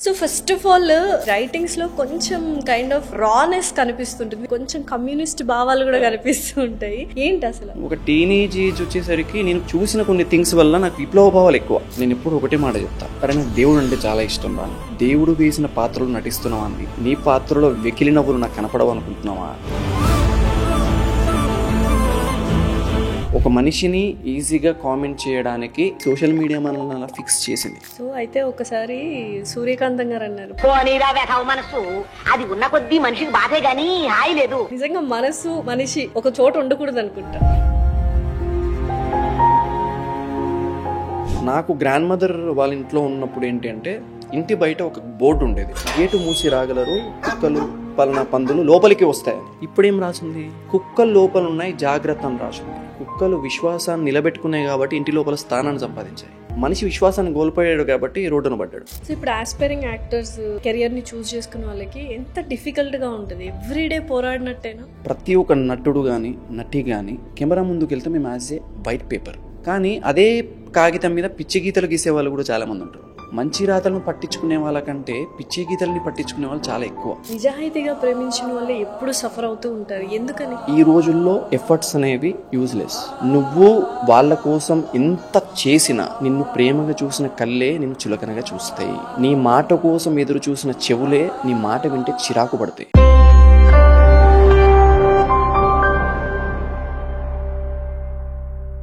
So first of all రైటింగ్స్లో కొంచెం kind of rawness కనిపిస్తుంటుంది, కొంచెం కమ్యూనిస్ట్ భావాలు కూడా కనిపిస్తూ ఉంటాయి. ఏంటి అసలు? ఒక టీనేజ్ ఏజ్ వచ్చేసరికి నేను చూసిన కొన్ని థింగ్స్ వల్ల నాకు విప్లవ భావాలు ఎక్కువ. నేను ఎప్పుడు ఒకటే మాట చెప్తా, అరే నాకు దేవుడు అంటే చాలా ఇష్టం రా, దేవుడు వేసిన పాత్రలు నటిస్తున్నావా అంది, నీ పాత్రలో వెకిలి నవ్వులు నాకు కనపడవు అనుకుంటున్నావా? ఒక మనిషిని ఈజీగా కామెంట్ చేయడానికి సోషల్ మీడియా మనల్ని అలా ఫిక్స్ చేసింది. సో అయితే ఒకసారి సూర్యకాంతం గారు అన్నారు, మనసు అది ఉన్న కొద్దీ మనిషికి బాధే గానీ హాయి లేదు. నిజంగా మనసు మనిషి ఒక చోట ఉండకూడదు అనుకుంటా. నాకు గ్రాండ్ మదర్ వాళ్ళ ఇంట్లో ఉన్నప్పుడు ఏంటి అంటే, ఇంటి బయట ఒక బోర్డు ఉండేది, గేటు మూసి రాగలరు, కుక్కలు పలానా పందులు లోపలికి వస్తాయని. ఇప్పుడేం రాసింది? కుక్కలు లోపల ఉన్నాయి, జాగ్రత్త అని రాసింది. కుక్కలు విశ్వాసాన్ని నిలబెట్టుకున్నాయి కాబట్టి ఇంటి లోపల స్థానాన్ని సంపాదించాయి. మనిషి విశ్వాసాన్ని కోల్పోయాడు కాబట్టి రోడ్డును పడ్డాడు. సో ఇప్పుడు ఆస్పైరింగ్ యాక్టర్స్ కెరియర్ ని చూస్ చేసుకున్న వాళ్ళకి ఎంత డిఫికల్ట్ గా ఉంటుంది? ఎవ్రీడే పోరాడినట్టేనా? ప్రతి ఒక్క నటుడు కానీ నటి కానీ కెమెరా ముందుకు వెళ్తే మేము యాజ్ ఏ వైట్ పేపర్, కానీ అదే కాగితం మీద పిచ్చి గీతలు గీసే వాళ్ళు కూడా చాలా మంది ఉంటారు. మంచి రాతలను పట్టించుకునే వాళ్ళకంటే పిచ్చి గీతల్ని పట్టించుకునే వాళ్ళు చాలా ఎక్కువ. నిజాయితీగా ప్రేమించిన వాళ్ళే ఎప్పుడు సఫర్ అవుతూ ఉంటారు. ఎందుకని? ఈ రోజుల్లో ఎఫర్ట్స్ అనేవి యూజ్లెస్. నువ్వు వాళ్ళ కోసం ఎంత చేసినా నిన్ను ప్రేమగా చూసిన కళ్ళే నిన్ను చులకనగా చూస్తాయి. నీ మాట కోసం ఎదురు చూసిన చెవులే నీ మాట వింటే చిరాకు పడతాయి.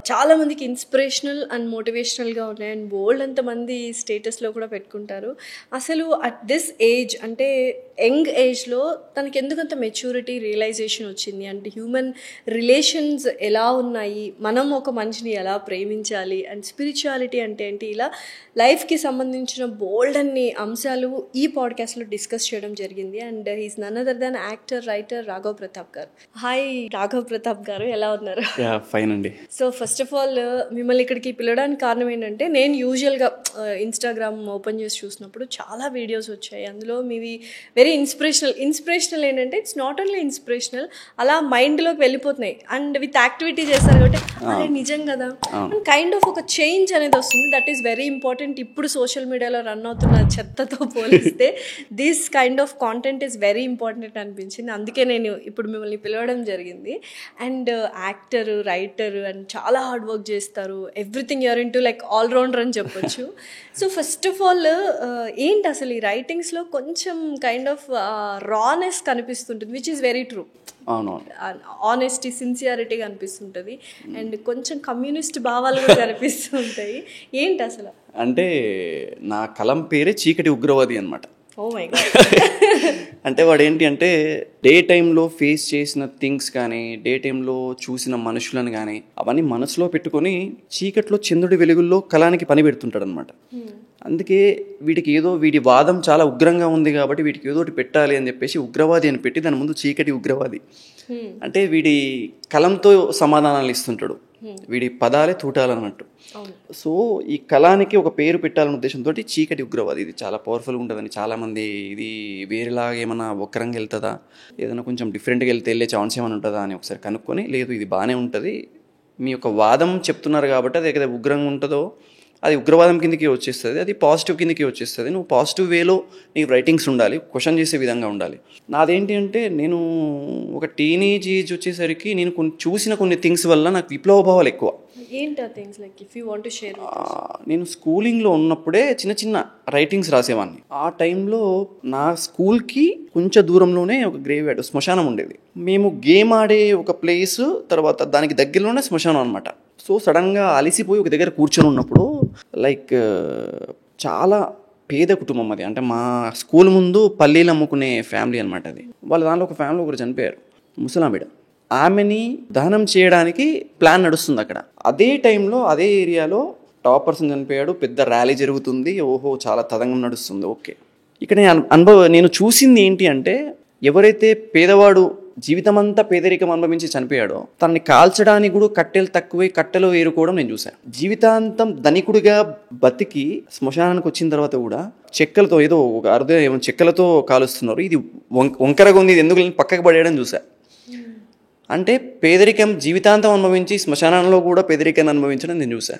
చాలా మందికి ఇన్స్పిరేషనల్ అండ్ మోటివేషనల్గా ఉన్నాయి, అండ్ బోల్డ్ అంతమంది స్టేటస్లో కూడా పెట్టుకుంటారు. అసలు అట్ దిస్ ఏజ్, అంటే యంగ్ ఏజ్లో తనకి ఎందుకంత మెచ్యూరిటీ రియలైజేషన్ వచ్చింది, అంటే హ్యూమన్ రిలేషన్స్ ఎలా ఉన్నాయి, మనం ఒక మనిషిని ఎలా ప్రేమించాలి, అండ్ స్పిరిచువాలిటీ అంటే ఏంటి, ఇలా లైఫ్కి సంబంధించిన బోల్డ్ అన్ని అంశాలు ఈ పాడ్కాస్ట్లో డిస్కస్ చేయడం జరిగింది. And he's none other than actor, writer Raghav Pratap గారు. హాయ్ రాఘవ్ ప్రతాప్ గారు, ఎలా ఉన్నారు? ఫైన్ అండి. సో ఫస్ట్ ఆఫ్ ఆల్ మిమ్మల్ని ఇక్కడికి పిలవడానికి కారణం ఏంటంటే, నేను యూజువల్గా ఇన్స్టాగ్రామ్ ఓపెన్ చేసి చూసినప్పుడు చాలా వీడియోస్ వచ్చాయి, అందులో మీవి వెరీ ఇన్స్పిరేషనల్ ఏంటంటే ఇట్స్ నాట్ ఓన్లీ ఇన్స్పిరేషనల్, అలా మైండ్లోకి వెళ్ళిపోతున్నాయి. అండ్ విత్ యాక్టివిటీ చేస్తారు కాబట్టి అదే నిజం కదా, కైండ్ ఆఫ్ ఒక చేంజ్ అనేది వస్తుంది. That is very important. ఇప్పుడు సోషల్ మీడియాలో రన్ అవుతున్న చెత్తతో పోలిస్తే this kind of content is very important అనిపించింది. అందుకే నేను ఇప్పుడు మిమ్మల్ని పిలవడం జరిగింది. అండ్ యాక్టర్, రైటర్, అండ్ చాలా హార్డ్ వర్క్ చేస్తారు. Everything you're into like allrounder అని చెప్పొచ్చు. సో ఫస్ట్ ఆఫ్ ఆల్ ఏంటి అసలు ఈ రైటింగ్స్లో కొంచెం కైండ్ ఆఫ్ రానెస్ కనిపిస్తుంటుంది, which is very true. Honesty, sincerity కనిపిస్తుంటుంది, అండ్ కొంచెం కమ్యూనిస్ట్ భావాలు కూడా కనిపిస్తుంటాయి. ఏంటి అసలు? అంటే నా కలం పేరే చీకటి ఉగ్రవాది అనమాట. Oh my God. అంటే వాడు ఏంటి అంటే, డే టైంలో ఫేస్ చేసిన థింగ్స్ కానీ, డే టైంలో చూసిన మనుషులను కానీ అవన్నీ మనసులో పెట్టుకొని చీకట్లో చంద్రుడి వెలుగుల్లో కళానికి పని పెడుతుంటాడు అనమాట. అందుకే వీడి వాదం చాలా ఉగ్రంగా ఉంది కాబట్టి వీటికి ఏదో ఒకటి పెట్టాలి అని చెప్పేసి ఉగ్రవాది అని పెట్టి దాని ముందు చీకటి ఉగ్రవాది అంటే వీడి కలంతో సమాధానాలు ఇస్తుంటాడు, వీడి పదాలే తూటాలన్నట్టు. సో ఈ కళానికి ఒక పేరు పెట్టాలనే ఉద్దేశంతో చీకటి ఉగ్రవాది. ఇది చాలా పవర్ఫుల్గా ఉంటుందని చాలామంది, ఇది వేరేలాగా ఏమైనా ఒక్కరంగా వెళ్తుందా, ఏదైనా కొంచెం డిఫరెంట్గా వెళ్ళే ఛాన్స్ ఏమైనా ఉంటుందా అని ఒకసారి కనుక్కొని, లేదు ఇది బాగానే ఉంటుంది, మీ యొక్క వాదం చెప్తున్నారు కాబట్టి అది ఏదైతే ఉగ్రంగా ఉంటుందో అది ఉగ్రవాదం కిందకి వచ్చేస్తుంది, అది పాజిటివ్ కిందకి వచ్చేస్తుంది. నువ్వు పాజిటివ్ వేలో నీకు రైటింగ్స్ ఉండాలి, క్వశ్చన్ చేసే విధంగా ఉండాలి. నాదేంటి అంటే, నేను ఒక టీనేజ్ ఏజ్ వచ్చేసరికి నేను చూసిన కొన్ని థింగ్స్ వల్ల నాకు విప్లవ భావాలు ఎక్కువ. నేను స్కూలింగ్లో ఉన్నప్పుడే చిన్న చిన్న రైటింగ్స్ రాసేవాడిని. ఆ టైంలో నా స్కూల్కి కొంచెం దూరంలోనే ఒక గ్రేవ్ యార్డ్, శ్మశానం ఉండేది. మేము గేమ్ ఆడే ఒక ప్లేస్, తర్వాత దానికి దగ్గరలోనే శ్మశానం అనమాట. సో సడన్గా అలిసిపోయి ఒక దగ్గర కూర్చొని ఉన్నప్పుడు, లైక్ చాలా పేద కుటుంబం అది, అంటే మా స్కూల్ ముందు పల్లీలు అమ్ముకునే ఫ్యామిలీ అనమాట అది. వాళ్ళ దాంట్లో ఒక ఫ్యామిలీ ఒకరు చనిపోయారు, ముసలామిడ. ఆమెని దహనం చేయడానికి ప్లాన్ నడుస్తుంది అక్కడ. అదే టైంలో అదే ఏరియాలో టాప్ పర్సన్ చనిపోయాడు, పెద్ద ర్యాలీ జరుగుతుంది, ఓహో చాలా తదంగం నడుస్తుంది. ఓకే, ఇక్కడ నేను చూసింది ఏంటి అంటే, ఎవరైతే పేదవాడు జీవితమంతా పేదరికం అనుభవించి చనిపోయాడో తనని కాల్చడానికి కూడా కట్టెలు తక్కువై కట్టెలు ఏరుకోవడం నేను చూశాను. జీవితాంతం ధనికుడిగా బతికి శ్మశానానికి వచ్చిన తర్వాత కూడా చెక్కలతో ఏదో ఒక ఏమో చెక్కలతో కాలుస్తున్నారు, ఇది వంకరగా ఉంది, ఇది ఎందుకు పక్కకు పడేయడం చూసా. అంటే పేదరికం జీవితాంతం అనుభవించి శ్మశానంలో కూడా పేదరికాన్ని అనుభవించడం నేను చూసా.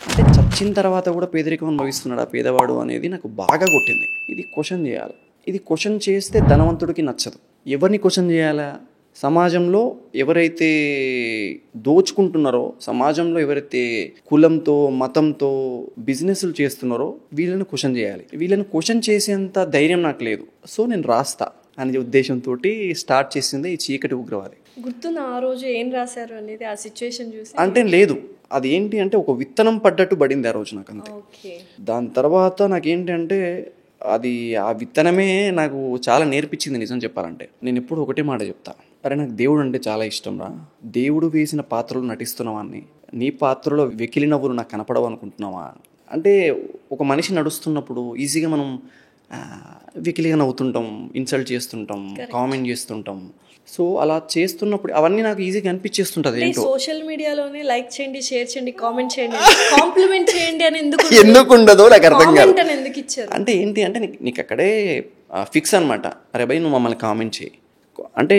అంటే చచ్చిన తర్వాత కూడా పేదరికం అనుభవిస్తున్నాడా పేదవాడు అనేది నాకు బాగా కొట్టింది. ఇది క్వశ్చన్ చేయాలి. ఇది క్వశ్చన్ చేస్తే ధనవంతుడికి నచ్చదు. ఎవరిని క్వశ్చన్ చేయాలా? సమాజంలో ఎవరైతే దోచుకుంటున్నారో, సమాజంలో ఎవరైతే కులంతో మతంతో బిజినెస్లు చేస్తున్నారో వీళ్ళని క్వశ్చన్ చేయాలి. వీళ్ళని క్వశ్చన్ చేసేంత ధైర్యం నాకు లేదు. సో నేను రాస్తా అనే ఉద్దేశంతో స్టార్ట్ చేసింది ఈ చీకటి ఉగ్రవాది. గుర్తున్న ఆ రోజు ఏం రాశారు అనేది ఆ సిచ్యువేషన్ చూసి? అంటే లేదు, అది ఏంటి అంటే ఒక విత్తనం పడ్డట్టు పడింది ఆ రోజు నాకు అంతే. ఓకే. దాని తర్వాత నాకేంటి అంటే అది ఆ విత్తనమే నాకు చాలా నేర్పించింది నిజం చెప్పాలంటే. నేను ఎప్పుడు ఒకటే మాట చెప్తా, అరే నాకు దేవుడు అంటే చాలా ఇష్టం రా, దేవుడు వేసిన పాత్రలో నటిస్తున్నావాన్ని, నీ పాత్రలో వెకిలి నవ్వులు నాకు కనపడవు అనుకుంటున్నావా? అంటే ఒక మనిషి నడుస్తున్నప్పుడు ఈజీగా మనం వెకిలిగా నవ్వుతుంటాం, ఇన్సల్ట్ చేస్తుంటాం, కామెంట్ చేస్తుంటాం. సో అలా చేస్తున్నప్పుడు అవన్నీ నాకు ఈజీగా అనిపించేస్తుంటది. ఏంటో సోషల్ మీడియాలోనే లైక్ చేయండి, షేర్ చేయండి, కామెంట్ చేయండి, కాంప్లిమెంట్ చేయండి అని ఎందుకు ఉండదో నాకు అర్థం కాదు. ఎందుకు ఇచ్చారు అంటే ఏంటి అంటే నీకు అక్కడే ఫిక్స్ అనమాట, అరే భయ్ నువ్వు మమ్మల్ని కామెంట్ చేయి అంటే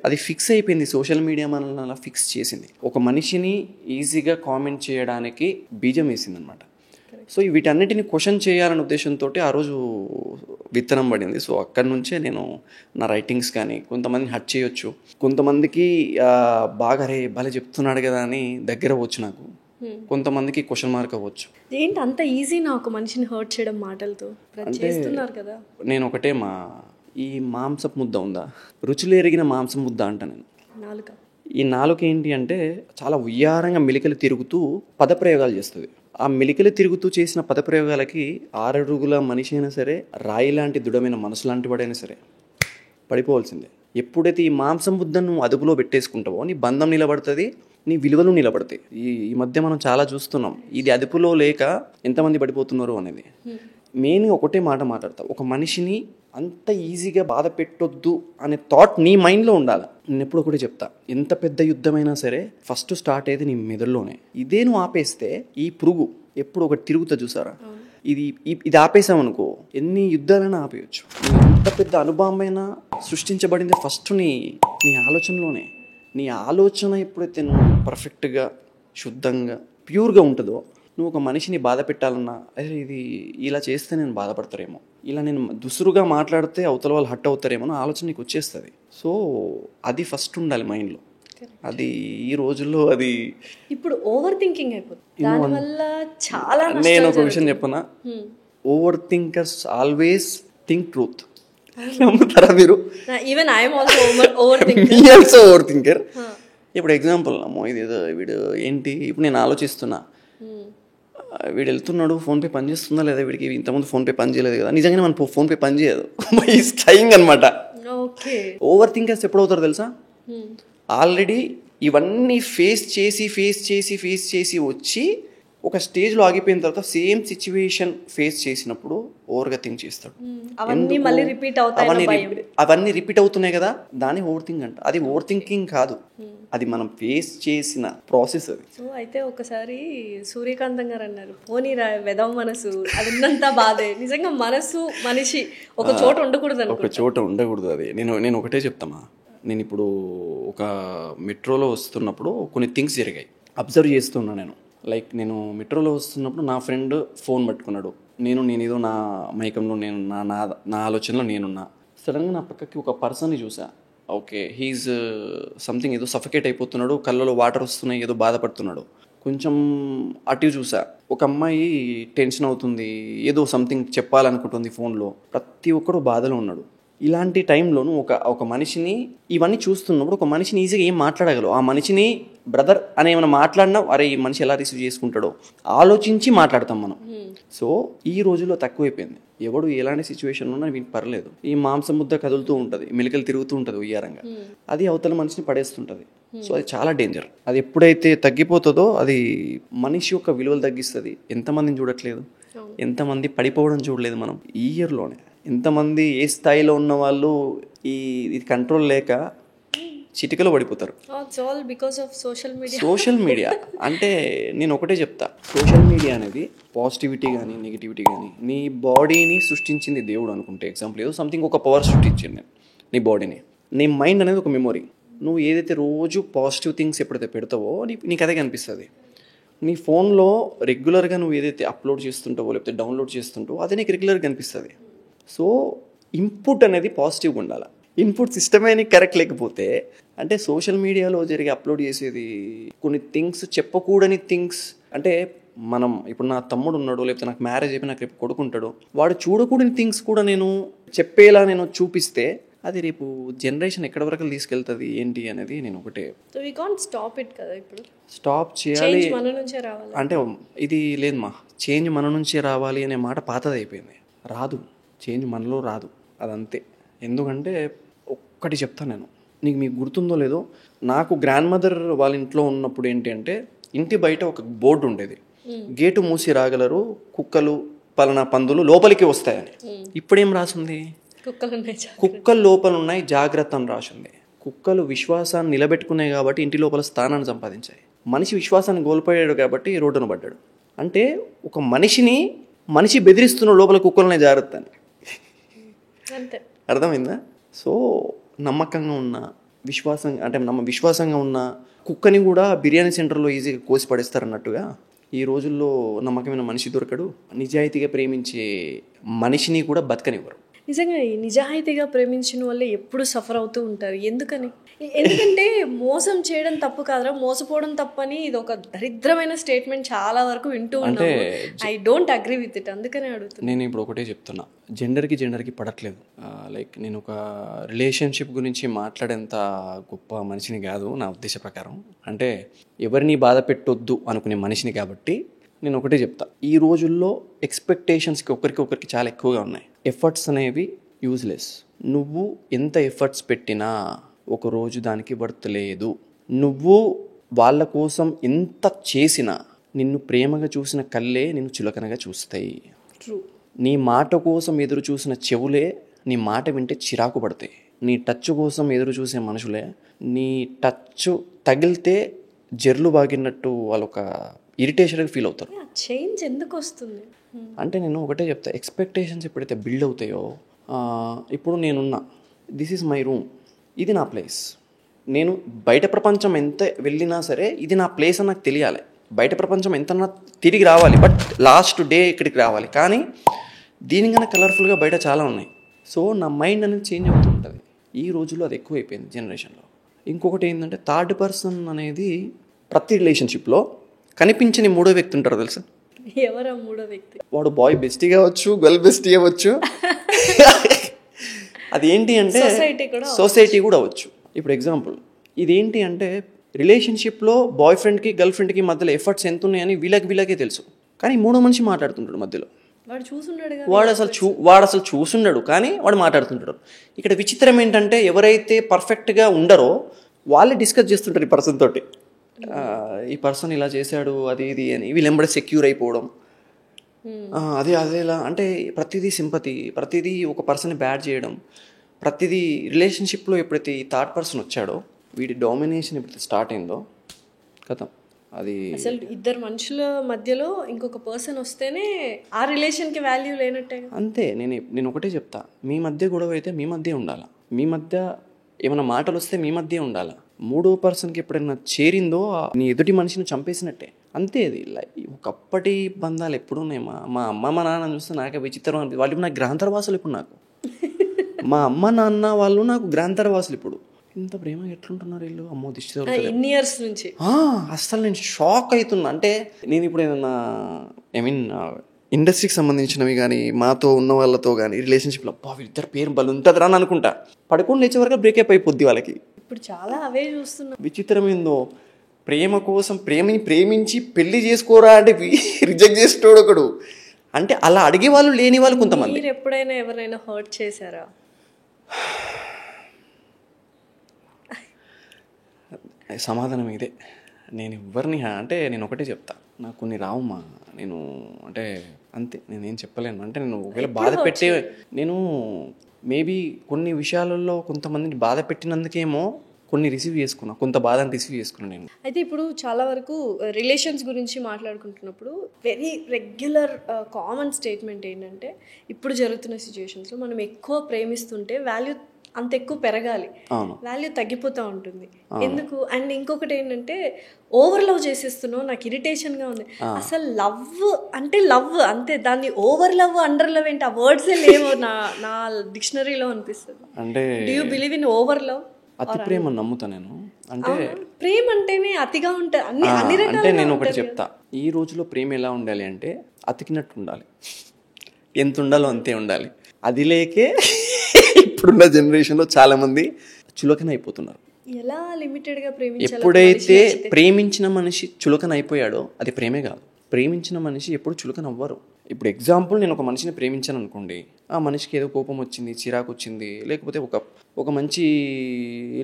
అది ఫిక్స్ అయిపోయింది. సోషల్ మీడియా మనల్ని అలా ఫిక్స్ చేసింది, ఒక మనిషిని ఈజీగా కామెంట్ చేయడానికి బీజం వేసింది అనమాట. సో వీటన్నిటిని క్వశ్చన్ చేయాలనే ఉద్దేశంతో ఆ రోజు విత్తనం పడింది. సో అక్కడి నుంచే నేను నా రైటింగ్స్ కానీ కొంతమందిని హర్ట్ చేయొచ్చు, కొంతమందికి బాగా రే భలే చెప్తున్నాడు కదా అని దగ్గర అవ్వచ్చు, నాకు కొంతమందికి క్వశ్చన్ మార్క్ అవ్వచ్చు. ఏంటి అంత ఈజీనా ఒక మనిషిని హర్ట్ చేయడం మాటలతో? చేస్తున్నారు కదా. నేను ఒకటే ఈ మాంసపు ముద్ద ఉందా, రుచులు ఎరిగిన మాంసం ముద్ద అంట నేను. నాలుక, ఈ నాలుక ఏంటి అంటే చాలా ఉయ్యారంగా మెలికలు తిరుగుతూ పదప్రయోగాలు చేస్తుంది. ఆ మెలికలు తిరుగుతూ చేసిన పదప్రయోగాలకి 6 అడుగుల మనిషి అయినా సరే, రాయి లాంటి దృఢమైన మనసు లాంటి వాడైనా సరే పడిపోవాల్సిందే. ఎప్పుడైతే ఈ మాంసం ముద్దను అదుపులో పెట్టేసుకుంటావో నీ బంధం నిలబడుతుంది, నీ విలువలు నిలబడతాయి. ఈ మధ్య మనం చాలా చూస్తున్నాం, ఇది అదుపులో లేక ఎంతమంది పడిపోతున్నారు అనేది. మెయిన్గా ఒకటే మాట మాట్లాడతా, ఒక మనిషిని అంత ఈజీగా బాధ పెట్టొద్దు అనే థాట్ నీ మైండ్లో ఉండాలి. నేను ఎప్పుడు ఒకటి చెప్తా, ఎంత పెద్ద యుద్ధమైనా సరే ఫస్ట్ స్టార్ట్ అయ్యేది నీ మెదడులోనే. ఇదే నువ్వు ఆపేస్తే ఈ పురుగు ఎప్పుడు ఒకటి తిరుగుతా చూసారా, ఇది ఆపేసామనుకో ఎన్ని యుద్ధాలైనా ఆపేయచ్చు. ఎంత పెద్ద అనుభవమైనా సృష్టించబడింది ఫస్ట్ నీ ఆలోచనలోనే. నీ ఆలోచన ఎప్పుడైతే నువ్వు పర్ఫెక్ట్గా శుద్ధంగా ప్యూర్గా ఉంటుందో, నువ్వు ఒక మనిషిని బాధ పెట్టాలన్నా, అరే ఇది ఇలా చేస్తే నేను బాధపడతారేమో, ఇలా నేను దుసురుగా మాట్లాడితే అవతల వాళ్ళు హట్ అవుతారేమో అని ఆలోచన నీకు వచ్చేస్తుంది. సో అది ఫస్ట్ ఉండాలి మైండ్లో. అది ఈ రోజుల్లో అది ఇప్పుడు ఓవర్ థింకింగ్ అయిపోతుంది, దానివల్ల చాలా. నేను ఒక విషయం చెప్పనా, over thinkers always think truth. నమ్ముతారా మీరు? Even I am also over thinker. ఇప్పుడు ఎగ్జాంపుల్ అమ్మో ఇది ఏదో వీడు ఏంటి, ఇప్పుడు నేను ఆలోచిస్తున్నా వీడు వెళ్తున్నాడు, ఫోన్పే పని చేస్తుందా లేదా, వీడికి ఇంతకుముందు ఫోన్పే పని చేయలేదు కదా, నిజంగానే మన ఫోన్పే పని చేయదు. ఈస్ ట్రైయింగ్ అనమాట. ఓవర్ థింకర్స్ ఎప్పుడవుతారు తెలుసా, ఆల్రెడీ ఇవన్నీ ఫేస్ చేసి వచ్చి ఒక స్టేజ్లో ఆగిపోయిన తర్వాత సేమ్ సిచ్యువేషన్ ఫేస్ చేసినప్పుడు ఓవర్గా థింక్ చేస్తాడు. అవన్నీ రిపీట్ అవుతున్నాయి కదా, దాన్ని ఓవర్ థింక్ అంట. అది ఓవర్ థింకింగ్ కాదు, అది మనం ఫేస్ చేసిన ప్రాసెస్ అది. సో అయితే ఒకసారి సూర్యకాంతం గారు అన్నారు, పోనీ వెదవ మనసు అది ఉన్నంత బాధే. నిజంగా మనసు మనిషి ఒక చోట ఉండకూడదు, ఒక చోట ఉండకూడదు. అది నేను ఒకటే చెప్తామా, నేను ఇప్పుడు ఒక మెట్రోలో వస్తున్నప్పుడు కొన్ని థింగ్స్ జరిగాయి, అబ్జర్వ్ చేస్తున్నా నేను. లైక్ నేను మెట్రోలో వస్తున్నప్పుడు నా ఫ్రెండ్ ఫోన్ పట్టుకున్నాడు, నేను ఏదో నా మైకంలో నేను నా ఆలోచనలో నేనున్నా. సడన్గా నా పక్కకి ఒక పర్సన్ని చూసా, ఓకే హీఈస్ సంథింగ్ ఏదో సఫకేట్ అయిపోతున్నాడు, కళ్ళలో వాటర్ వస్తున్నాయి, ఏదో బాధపడుతున్నాడు. కొంచెం అటు చూసా, ఒక అమ్మాయి టెన్షన్ అవుతుంది, ఏదో సంథింగ్ చెప్పాలనుకుంటుంది ఫోన్లో, ప్రతి ఒక్కరు బాధలో ఉన్నాడు. ఇలాంటి టైంలోనూ ఒక మనిషిని ఇవన్నీ చూస్తున్నప్పుడు ఒక మనిషిని ఈజీగా ఏం మాట్లాడగలవు, ఆ మనిషిని బ్రదర్ అని ఏమైనా మాట్లాడినా అరే ఈ మనిషి ఎలా రిసీవ్ చేసుకుంటాడో ఆలోచించి మాట్లాడతాం మనం. సో ఈ రోజుల్లో తక్కువైపోయింది, ఎవడు ఎలాంటి సిచ్యువేషన్ ఉన్నా వీనికి పర్లేదు, ఈ మాంసం ముద్ద కదులుతూ ఉంటుంది, మెలికలు తిరుగుతూ ఉంటుంది ఉయ్యారంగా, అది అవతల మనిషిని పడేస్తుంటుంది. సో అది చాలా డేంజర్. అది ఎప్పుడైతే తగ్గిపోతుందో అది మనిషి యొక్క విలువలు తగ్గిస్తుంది. ఎంతమందిని చూడట్లేదు, ఎంతమంది పడిపోవడం చూడలేదు మనం ఈ ఇయర్లోనే. ఎంతమంది ఏ స్థాయిలో ఉన్న వాళ్ళు ఇది కంట్రోల్ లేక చిటికలో పడిపోతారు. సోషల్ మీడియా అంటే నేను ఒకటే చెప్తా, సోషల్ మీడియా అనేది పాజిటివిటీ కానీ నెగిటివిటీ కానీ, నీ బాడీని సృష్టించింది దేవుడు అనుకుంటే, ఎగ్జాంపుల్ ఏదో సంథింగ్ ఒక పవర్ సృష్టించింది నీ బాడీని. నీ మైండ్ అనేది ఒక మెమొరీ. నువ్వు ఏదైతే రోజు పాజిటివ్ థింగ్స్ ఎప్పుడైతే పెడతావో నీకు అదే కనిపిస్తుంది. నీ ఫోన్లో రెగ్యులర్గా నువ్వు ఏదైతే అప్లోడ్ చేస్తుంటావో లేకపోతే డౌన్లోడ్ చేస్తుంటావో అది నీకు రెగ్యులర్గా కనిపిస్తుంది. సో ఇన్పుట్ అనేది పాజిటివ్గా ఉండాలి. ఇన్పుట్ సిస్టమే నీకు కరెక్ట్ లేకపోతే అంటే సోషల్ మీడియాలో జరిగి అప్లోడ్ చేసేది కొన్ని థింగ్స్, చెప్పకూడని థింగ్స్. అంటే మనం ఇప్పుడు నా తమ్ముడు ఉన్నాడు, లేకపోతే నాకు మ్యారేజ్ అయిపోయి నాకు రేపు కొడుకుంటాడు, వాడు చూడకూడని థింగ్స్ కూడా నేను చెప్పేలా నేను చూపిస్తే అది రేపు జనరేషన్ ఎక్కడి వరకు తీసుకెళ్తుంది ఏంటి అనేది నేను ఒకటే. So we can't stop it కదా, ఇప్పుడు స్టాప్ చేయాలి చేంజ్ మన నుంచే రావాలి అంటే ఇది లేదు మా, చేంజ్ మన నుంచే రావాలి అనే మాట పాతది అయిపోయింది. రాదు, చేంజ్ మనలో రాదు, అదంతే. ఎందుకంటే ఒక్కటి చెప్తాను నేను, మీకు గుర్తుందో లేదో, నాకు గ్రాండ్ మదర్ వాళ్ళ ఇంట్లో ఉన్నప్పుడు ఏంటి అంటే ఇంటి బయట ఒక బోర్డు ఉండేది, గేటు మూసి రాగలరు కుక్కలు పలానా పందులు లోపలికి వస్తాయని. ఇప్పుడేం రాసుంది, కుక్కలు లోపల ఉన్నాయి జాగ్రత్త అని రాసింది. కుక్కలు విశ్వాసాన్ని నిలబెట్టుకున్నాయి కాబట్టి ఇంటి లోపల స్థానాన్ని సంపాదించాయి. మనిషి విశ్వాసాన్ని కోల్పోయాడు కాబట్టి రోడ్డున పడ్డాడు. అంటే ఒక మనిషి బెదిరిస్తున్న లోపల కుక్కలనే జాగ్రత్త అని. అర్థమైందా? సో నమ్మకంగా ఉన్న విశ్వాసంగా ఉన్న కుక్కని కూడా బిర్యానీ సెంటర్లో ఈజీగా కోసి పడేస్తారన్నట్టుగా ఈ రోజుల్లో నమ్మకమైన మనిషి దొరకడు, నిజాయితీగా ప్రేమించే మనిషిని కూడా బతకనివ్వరు. నిజంగా ఈ నిజాయితీగా ప్రేమించిన వాళ్ళే ఎప్పుడు సఫర్ అవుతూ ఉంటారు. ఎందుకంటే మోసం చేయడం తప్పు కాదురా, మోసపోవడం తప్పని ఇది ఒక దరిద్రమైన స్టేట్మెంట్ చాలా వరకు వింటూ ఉంటాను. I don't agree with it, అందుకనే అడుగుతాను. నేను ఇప్పుడు ఒకటే చెప్తున్నా, జెండర్కి పడట్లేదు. లైక్ నేను ఒక రిలేషన్షిప్ గురించి మాట్లాడేంత గొప్ప మనిషిని కాదు నా ఉద్దేశ ప్రకారం. అంటే ఎవరిని బాధ పెట్టొద్దు అనుకునే మనిషిని కాబట్టి నేను ఒకటే చెప్తా, ఈ రోజుల్లో ఎక్స్పెక్టేషన్స్కి ఒకరికి చాలా ఎక్కువగా ఉన్నాయి. ఎఫర్ట్స్ అనేవి యూజ్లెస్. నువ్వు ఎంత ఎఫర్ట్స్ పెట్టినా ఒకరోజు దానికి వర్త్ లేదు. నువ్వు వాళ్ళ కోసం ఎంత చేసినా నిన్ను ప్రేమగా చూసిన కళ్ళే నిన్ను చులకనగా చూస్తాయి. నీ మాట కోసం ఎదురు చూసిన చెవులే నీ మాట వింటే చిరాకు పడతాయి. నీ టచ్ కోసం ఎదురు చూసే మనుషులే నీ టచ్ తగిలితే జర్లు బాగినట్టు వాళ్ళొక ఇరిటేషన్గా ఫీల్ అవుతారు. చేంజ్ ఎందుకు వస్తుంది అంటే నేను ఒకటే చెప్తా, ఎక్స్పెక్టేషన్స్ ఎప్పుడైతే బిల్డ్ అవుతాయో, ఇప్పుడు నేనున్నా, దిస్ ఈజ్ మై రూమ్, ఇది నా ప్లేస్. నేను బయట ప్రపంచం ఎంత వెళ్ళినా సరే ఇది నా ప్లేస్ అని నాకు తెలియాలి. బయట ప్రపంచం ఎంత తిరిగి రావాలి, బట్ లాస్ట్ డే ఇక్కడికి రావాలి. కానీ దీనికన్నా కలర్ఫుల్గా బయట చాలా ఉన్నాయి. సో నా మైండ్ అనేది చేంజ్ అవుతూ ఉంటుంది. ఈ రోజుల్లో అది ఎక్కువైపోయింది జనరేషన్లో. ఇంకొకటి ఏంటంటే థర్డ్ పర్సన్ అనేది ప్రతి రిలేషన్షిప్లో కనిపించని మూడో వ్యక్తి ఉంటారు తెలుసా? ఎవరా మూడో వ్యక్తి? వాడు బాయ్ బెస్టీ కావచ్చు, గర్ల్ బెస్టీ అవ్వచ్చు, అది ఏంటి అంటే సొసైటీ కూడా అవ్వచ్చు. ఇప్పుడు ఎగ్జాంపుల్ ఇదేంటి అంటే రిలేషన్షిప్లో బాయ్ ఫ్రెండ్కి గర్ల్ ఫ్రెండ్కి మధ్యలో ఎఫర్ట్స్ ఎంత ఉన్నాయని వీళ్ళకే తెలుసు. కానీ మూడో మనిషి మాట్లాడుతుంటాడు మధ్యలో. వాడు అసలు చూసుండడు కానీ వాడు మాట్లాడుతుంటాడు. ఇక్కడ విచిత్రం ఏంటంటే ఎవరైతే పర్ఫెక్ట్గా ఉండరో వాళ్ళే డిస్కస్ చేస్తుంటారు ఈ పర్సన్ తోటి, ఈ పర్సన్ ఇలా చేశాడు అది ఇది అని. వీళ్ళు ఎంబడే సెక్యూర్ అయిపోవడం, అదేలా అంటే ప్రతిదీ సింపతి, ప్రతిదీ ఒక పర్సన్ని బ్యాడ్ చేయడం, ప్రతిదీ రిలేషన్షిప్లో ఎప్పుడైతే ఈ థర్డ్ పర్సన్ వచ్చాడో వీడి డామినేషన్ ఎప్పుడైతే స్టార్ట్ అయిందో కథం. అది అసలు ఇద్దరు మనుషుల మధ్యలో ఇంకొక పర్సన్ వస్తేనే ఆ రిలేషన్కి వాల్యూ లేనట్టే. అంతే. నేను ఒకటే చెప్తా, మీ మధ్య గొడవ అయితే మీ మధ్య ఉండాలి, మీ మధ్య ఏమైనా మాటలు వస్తే మీ మధ్య ఉండాలి. మూడో పర్సన్కి ఎప్పుడైనా చేరిందో నీ ఎదుటి మనిషిని చంపేసినట్టే. అంతే. అది ఒకప్పటి బంధాలు ఎప్పుడు ఉన్నాయి. మా అమ్మ మా నాన్న చూస్తే నాకే విచిత్రం అనిపి, వాళ్ళు నాకు గ్రాంతరవాసులు. ఇప్పుడు నాకు మా అమ్మ నాన్న వాళ్ళు నాకు గ్రాంతరవాసులు. ఇప్పుడు ఇంత ప్రేమగా ఎట్లుంటున్నారు వీళ్ళు, అమ్మో దిష్టి ఎన్ని ఇయర్స్ నుంచి. అసలు నేను షాక్ అవుతున్నా. అంటే నేను ఇప్పుడు ఏదన్నా ఇండస్ట్రీకి సంబంధించినవి కానీ మాతో ఉన్న వాళ్ళతో కానీ రిలేషన్షిప్లో వీళ్ళిద్దరు పేరు బలు ఉంటుందిరా అని అనుకుంటా, పడుకొని లేచే వరకు బ్రేకప్ అయిపోద్ది వాళ్ళకి. ఇప్పుడు చాలా అవే చూస్తున్నా. విచిత్రమైందో, ప్రేమ కోసం ప్రేమించి పెళ్లి చేసుకోరా అంటే రిజెక్ట్ చేసేటోడు ఒకడు. అంటే అలా అడిగే వాళ్ళు లేని వాళ్ళు కొంతమంది. మీరు ఎప్పుడైనా ఎవరైనా హర్ట్ చేశారా? సమాధానం ఇదే. నేను ఎవరిని అంటే నేను ఒకటే చెప్తా, నాకు కొన్ని రావుమా, నేను అంటే అంతే, నేనేం చెప్పలేను. అంటే నేను ఒకవేళ బాధ పెట్టే, నేను మేబీ కొన్ని విషయాలలో కొంతమందిని బాధ పెట్టినందుకేమో కొన్ని రిసీవ్ చేసుకున్నా, కొంత బాధను రిసీవ్ చేసుకున్నాను నేను. అయితే ఇప్పుడు చాలా వరకు రిలేషన్స్ గురించి మాట్లాడుకుంటున్నప్పుడు వెరీ రెగ్యులర్ కామన్ స్టేట్మెంట్ ఏంటంటే ఇప్పుడు జరుగుతున్న సిచ్యువేషన్స్లో మనం ఎక్కువ ప్రేమిస్తుంటే వాల్యూ అంత ఎక్కువ పెరగాలి, అవును. వాల్యూ తగ్గిపోతూ ఉంటుంది. ఎందుకు? అండ్ ఇంకొకటి ఏంటంటే ఓవర్ లవ్ చేసేస్తున్నావు, నాకు ఇరిటేషన్గా ఉంది. అసలు లవ్ అంటే లవ్ అంతే, దాన్ని ఓవర్ లవ్ అండర్ లవ్ ఏంటి, ఆ వర్డ్సే లేవు నా డిక్షనరీలో అనిపిస్తుంది. అంటే do you believe in over love? అతి ప్రేమ నమ్ముతా నేను. అంటే ప్రేమ అంటేనే అతిగా ఉంటుంది, అన్ని అంటే రకాలుగా నేను ఒకటి ఉంటుంది. చెప్తా, ఈ రోజులో ప్రేమ ఎలా ఉండాలి అంటే అతికినట్టు ఉండాలి, ఎంత ఉండాలో అంతే ఉండాలి. అది లేకే ఇప్పుడున్న జనరేషన్లో చాలా మంది చులకన అయిపోతున్నారు. ఎలా లిమిటెడ్ గా ప్రేమించాలి? ఎప్పుడైతే ప్రేమించిన మనిషి చులకన అయిపోయాడో అది ప్రేమే కాదు. ప్రేమించిన మనిషి ఎప్పుడు చులకన అవ్వరు. ఇప్పుడు ఎగ్జాంపుల్, నేను ఒక మనిషిని ప్రేమించాను అనుకోండి, ఆ మనిషికి ఏదో కోపం వచ్చింది, చిరాకు వచ్చింది, లేకపోతే ఒక మంచి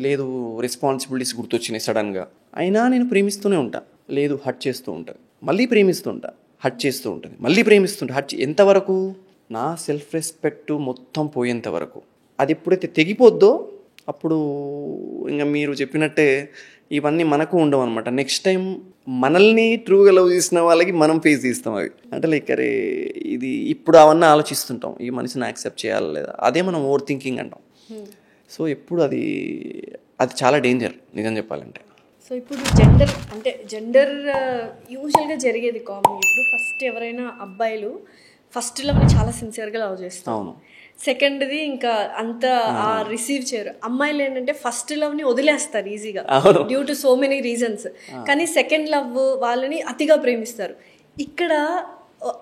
లేదు రెస్పాన్సిబిలిటీస్ గుర్తొచ్చినాయి సడన్గా, అయినా నేను ప్రేమిస్తూనే ఉంటా. లేదు హట్ చేస్తూ ఉంటుంది, మళ్ళీ ప్రేమిస్తూ ఉంటా, హట్ చేస్తూ ఉంటుంది, మళ్ళీ ప్రేమిస్తుంటా, ఎంతవరకు? నా సెల్ఫ్ రెస్పెక్ట్ మొత్తం పోయేంత వరకు. అది ఎప్పుడైతే తెగిపోద్దో అప్పుడు ఇంకా మీరు చెప్పినట్టే ఇవన్నీ మనకు ఉండవు అనమాట. నెక్స్ట్ టైం మనల్ని ట్రూగా లవ్ చేసిన వాళ్ళకి మనం ఫేస్ చేస్తాం అవి. అంటే లైక్ అరే ఇది ఇప్పుడు అవన్నీ ఆలోచిస్తుంటాం, ఈ మనిషిని యాక్సెప్ట్ చేయాలా లేదా, అదే మనం ఓవర్ థింకింగ్ అంటాం. సో ఎప్పుడు అది చాలా డేంజర్ నిజం చెప్పాలంటే. సో ఇప్పుడు జెండర్ యూజువల్గా జరిగేది కామన్. ఇప్పుడు ఫస్ట్ ఎవరైనా అబ్బాయిలు ఫస్ట్ లవ్ని చాలా సిన్సియర్గా లవ్ చేస్తారు. అవును. సెకండ్ది ఇంకా అంత రిసీవ్ చేయరు. అమ్మాయిలు ఏంటంటే ఫస్ట్ లవ్ని వదిలేస్తారు ఈజీగా due to so many reasons. కానీ సెకండ్ లవ్ వాళ్ళని అతిగా ప్రేమిస్తారు. ఇక్కడ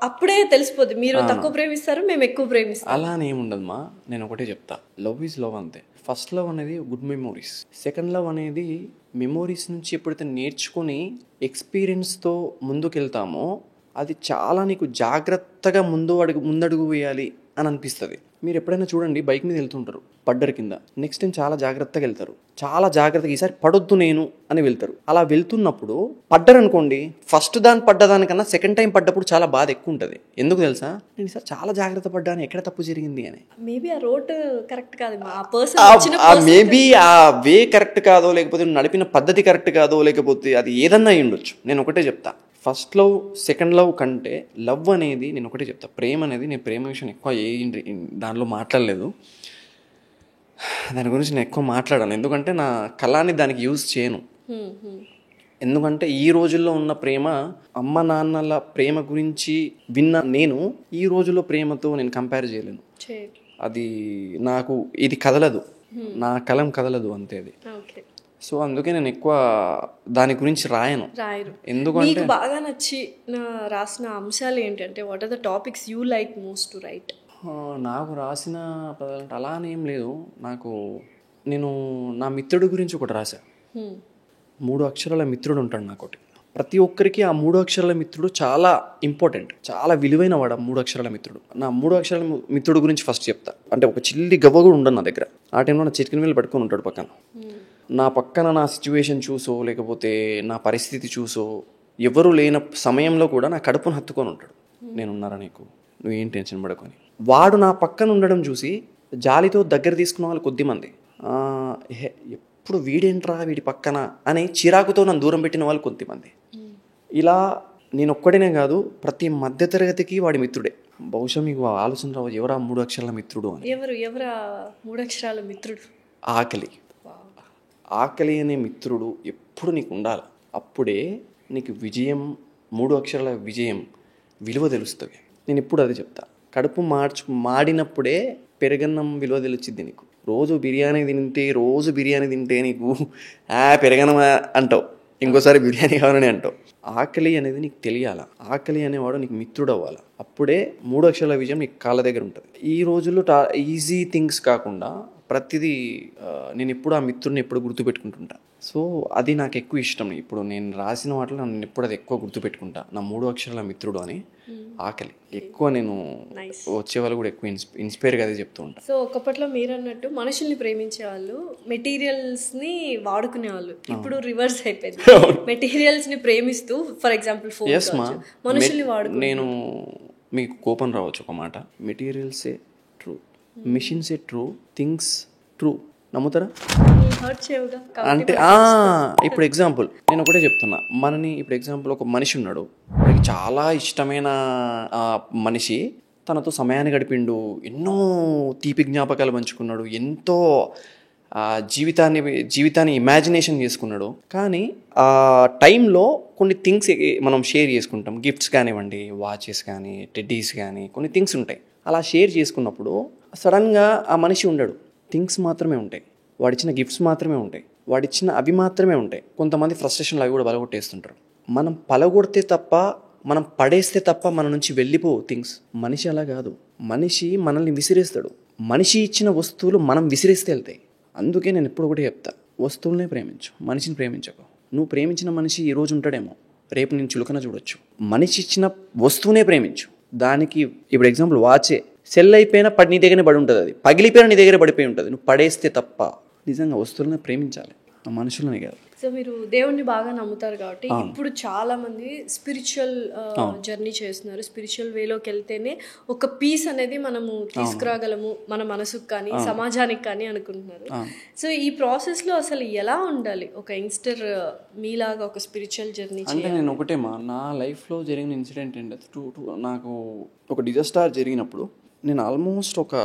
అప్పుడే తెలిసిపోద్ది, మీరు తక్కువ ప్రేమిస్తారు, మేము ఎక్కువ ప్రేమిస్తాం. అలా అని ఏముండదమ్మా, నేను ఒకటే చెప్తా, లవ్ ఈజ్ లవ్ అంతే. ఫస్ట్ లవ్ అనేది గుడ్ మెమోరీస్, సెకండ్ లవ్ అనేది మెమోరీస్ నుంచి ఎప్పుడైతే నేర్చుకొని ఎక్స్పీరియన్స్తో ముందుకెళ్తామో అది చాలా నీకు జాగ్రత్తగా ముందడుగు వేయాలి అని అనిపిస్తుంది. మీరు ఎప్పుడైనా చూడండి, బైక్ మీద వెళ్తుంటారు, పడ్డరు కింద, నెక్స్ట్ టైం చాలా జాగ్రత్తగా వెళ్తారు, చాలా జాగ్రత్తగా ఈసారి పడొద్దు నేను అని వెళ్తారు. అలా వెళ్తున్నప్పుడు పడ్డరు అనుకోండి, ఫస్ట్ పడ్డదానికన్నా సెకండ్ టైం పడ్డప్పుడు చాలా బాధ ఎక్కువ ఉంటుంది. ఎందుకు తెలుసా? నేను ఈసారి చాలా జాగ్రత్త పడ్డాను, ఎక్కడ తప్పు జరిగింది అని. మేబీ ఆ రోడ్ కరెక్ట్ కాదు, మేబీ ఆ వే కరెక్ట్ కాదో, లేకపోతే నడిపిన పద్ధతి కరెక్ట్ కాదో, లేకపోతే అది ఏదన్నా అయి ఉండొచ్చు. నేను ఒకటే చెప్తా, ఫస్ట్ లవ్ సెకండ్ లవ్ కంటే లవ్ అనేది, నేను ఒకటే చెప్తా, ప్రేమ అనేది, నేను ప్రేమ విషయం ఎక్కువ దానిలో మాట్లాడలేదు, దాని గురించి నేను ఎక్కువ మాట్లాడాను, ఎందుకంటే నా కళాన్ని దానికి యూజ్ చేయను. ఎందుకంటే ఈ రోజుల్లో ఉన్న ప్రేమ, అమ్మ నాన్నల ప్రేమ గురించి విన్న నేను ఈ రోజుల్లో ప్రేమతో నేను కంపేర్ చేయలేను. అది నాకు ఇది కదలదు, నా కలం కదలదు అంతే అది. సో అందుకే నేను ఎక్కువ దాని గురించి రాయరు. ఎందుకంటే బాగా రాసిన అంశాలు ఏంటంటే, what are the topics you like most to write? నాకు రాసిన అలా అని ఏం లేదు. నేను నా మిత్రుడి గురించి ఒకటి రాశా. 3 అక్షరాల మిత్రుడు ఉంటాడు నాకోటి. ప్రతి ఒక్కరికి ఆ 3 అక్షరాల మిత్రుడు చాలా ఇంపార్టెంట్, చాలా విలువైన వాడు ఆ 3 అక్షరాల మిత్రుడు. నా 3 అక్షరాల మిత్రుడు గురించి ఫస్ట్ చెప్తా. అంటే ఒక చిల్లి గవ్వ కూడా ఉండదు నా దగ్గర. ఆ టైంలో నా చిటికిన వేలు పట్టుకొని ఉంటాడు పక్కన. నా పక్కన నా సిచ్యువేషన్ చూసో, లేకపోతే నా పరిస్థితి చూసో, ఎవరు లేని సమయంలో కూడా నా కడుపును హత్తుకొని ఉంటాడు, నేనున్నారా నీకు, నువ్వేం టెన్షన్ పడకొని. వాడు నా పక్కన ఉండడం చూసి జాలితో దగ్గర తీసుకున్న వాళ్ళు కొద్దిమంది, ఎప్పుడు వీడేంట్రా వీడి పక్కన అని చిరాకుతో నన్ను దూరం పెట్టిన వాళ్ళు కొద్దిమంది. ఇలా నేను ఒక్కడనే కాదు, ప్రతి మధ్యతరగతికి వాడి మిత్రుడే. బహుశా మీకు ఆలోచన రావు, ఎవరా 3 అక్షరాల మిత్రుడు అని. ఎవరా 3 అక్షరాల మిత్రుడు? ఆకలి అనే మిత్రుడు ఎప్పుడు నీకు ఉండాలి. అప్పుడే నీకు విజయం, 3 అక్షరాల విజయం విలువ తెలుస్తుంది. నేను ఇప్పుడు అది చెప్తా. కడుపు మాడినప్పుడే పెరగన్నం విలువ తెలుస్తుంది నీకు. రోజు బిర్యానీ తింటే నీకు పెరగన్నం అంటావు, ఇంకోసారి బిర్యానీ కావాలని అంటావు. ఆకలి అనేది నీకు తెలియాలా, ఆకలి అనేవాడు నీకు మిత్రుడు అవ్వాలి. అప్పుడే 3 అక్షరాల విజయం నీకు కాళ్ళ దగ్గర ఉంటుంది. ఈ రోజుల్లో ఈజీ థింగ్స్ కాకుండా ప్రతిదీ నేను ఎప్పుడు ఆ మిత్రుడిని ఎప్పుడు గుర్తుపెట్టుకుంటుంటా. సో అది నాకు ఎక్కువ ఇష్టం. ఇప్పుడు నేను రాసిన వాటిలో నేను ఎప్పుడు అది ఎక్కువ గుర్తుపెట్టుకుంటా, నా 3 అక్షరాల మిత్రుడు అని. ఆకలి ఎక్కువ నేను వచ్చే వాళ్ళు కూడా ఎక్కువ ఇన్స్పైర్గా అదే చెప్తూ ఉంటాను. సో ఒకప్పట్లో మీరు అన్నట్టు మనుషుల్ని ప్రేమించే వాళ్ళు మెటీరియల్స్ని వాడుకునే వాళ్ళు, ఇప్పుడు రివర్స్ అయిపోయింది. మెటీరియల్స్ని ప్రేమిస్తూ, ఫర్ ఎగ్జాంపుల్ మనుషుల్ని వాడుకు. నేను మీకు కోపం రావచ్చు ఒక మాట, మెటీరియల్సే ట్రూ, మిషన్సే ట్రూ, థింగ్స్ ట్రూ, నమ్ముతారా? అంటే ఇప్పుడు ఎగ్జాంపుల్ నేను ఒకటే చెప్తున్నా, మనని ఇప్పుడు ఎగ్జాంపుల్ ఒక మనిషి ఉన్నాడు, వాడికి చాలా ఇష్టమైన మనిషి తనతో సమయాన్ని గడిపిండు, ఎన్నో తీపి జ్ఞాపకాలు పంచుకున్నాడు, ఎంతో జీవితాన్ని ఇమాజినేషన్ చేసుకున్నాడు. కానీ ఆ టైంలో కొన్ని థింగ్స్ మనం షేర్ చేసుకుంటాం, గిఫ్ట్స్ కానివ్వండి, వాచెస్ కానీ, టెడ్డీస్ కానీ, కొన్ని థింగ్స్ ఉంటాయి. అలా షేర్ చేసుకున్నప్పుడు సడన్గా ఆ మనిషి ఉండడు, థింగ్స్ మాత్రమే ఉంటాయి, వాడిచ్చిన గిఫ్ట్స్ మాత్రమే ఉంటాయి, వాడిచ్చిన అవి మాత్రమే ఉంటాయి. కొంతమంది ఫ్రస్ట్రేషన్లు అవి కూడా బలగొట్టేస్తుంటారు. మనం పలగొడితే తప్ప, మనం పడేస్తే తప్ప మన నుంచి వెళ్ళిపోవు థింగ్స్. మనిషి అలా కాదు, మనిషి మనల్ని విసిరేస్తాడు. మనిషి ఇచ్చిన వస్తువులు మనం విసిరేస్తే వెళ్తాయి. అందుకే నేను ఎప్పుడు ఒకటి చెప్తా, వస్తువులనే ప్రేమించు, మనిషిని ప్రేమించకు. నువ్వు ప్రేమించిన మనిషి ఈరోజు ఉంటాడేమో, రేపు నేను చులకన చూడొచ్చు. మనిషి ఇచ్చిన వస్తువునే ప్రేమించు. దానికి ఇప్పుడు ఎగ్జాంపుల్ వాచే, సెల్ అయిపోయినా నీ దగ్గరనే పడి ఉంటుంది, అది పగిలిపోయినా నీ దగ్గర పడిపోయి ఉంటుంది. నువ్వు పడేస్తే తప్ప. నిజంగా వస్తువులనే ప్రేమించాలి, ఆ మనుషులని కాదు. సో మీరు దేవుణ్ణి బాగా నమ్ముతారు కాబట్టి ఇప్పుడు చాలా మంది స్పిరిచువల్ జర్నీ చేస్తున్నారు. స్పిరిచువల్ వేలోకి వెళ్తేనే ఒక పీస్ అనేది మనము తీసుకురాగలము మన మనసుకు కానీ సమాజానికి కానీ అనుకుంటున్నారు. సో ఈ ప్రాసెస్లో అసలు ఎలా ఉండాలి ఒక యంగ్స్టర్ మీలాగా ఒక స్పిరిచువల్ జర్నీ? అంటే నేను ఒకటేమా, నా లైఫ్లో జరిగిన ఇన్సిడెంట్ ఏంటంటే, నాకు ఒక డిజాస్టర్ జరిగినప్పుడు నేను ఆల్మోస్ట్ ఒక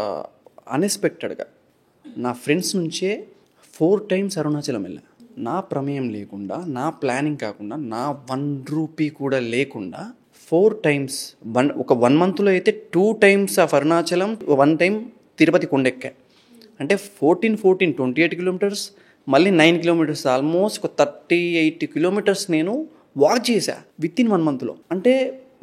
అన్ఎక్స్పెక్టెడ్గా నా ఫ్రెండ్స్ నుంచే 4 times అరుణాచలం వెళ్ళా. నా ప్రమేయం లేకుండా, నా ప్లానింగ్ కాకుండా, నా 1 రూపీ కూడా లేకుండా 4 times, ఒక 1 monthలో అయితే 2 times of Arunachalam, 1 time Tirupati కొండెక్కా. అంటే 28 kilometers, మళ్ళీ 9 kilometers, ఆల్మోస్ట్ ఒక 38 kilometers నేను వాక్ చేశా విత్ ఇన్ 1 monthలో. అంటే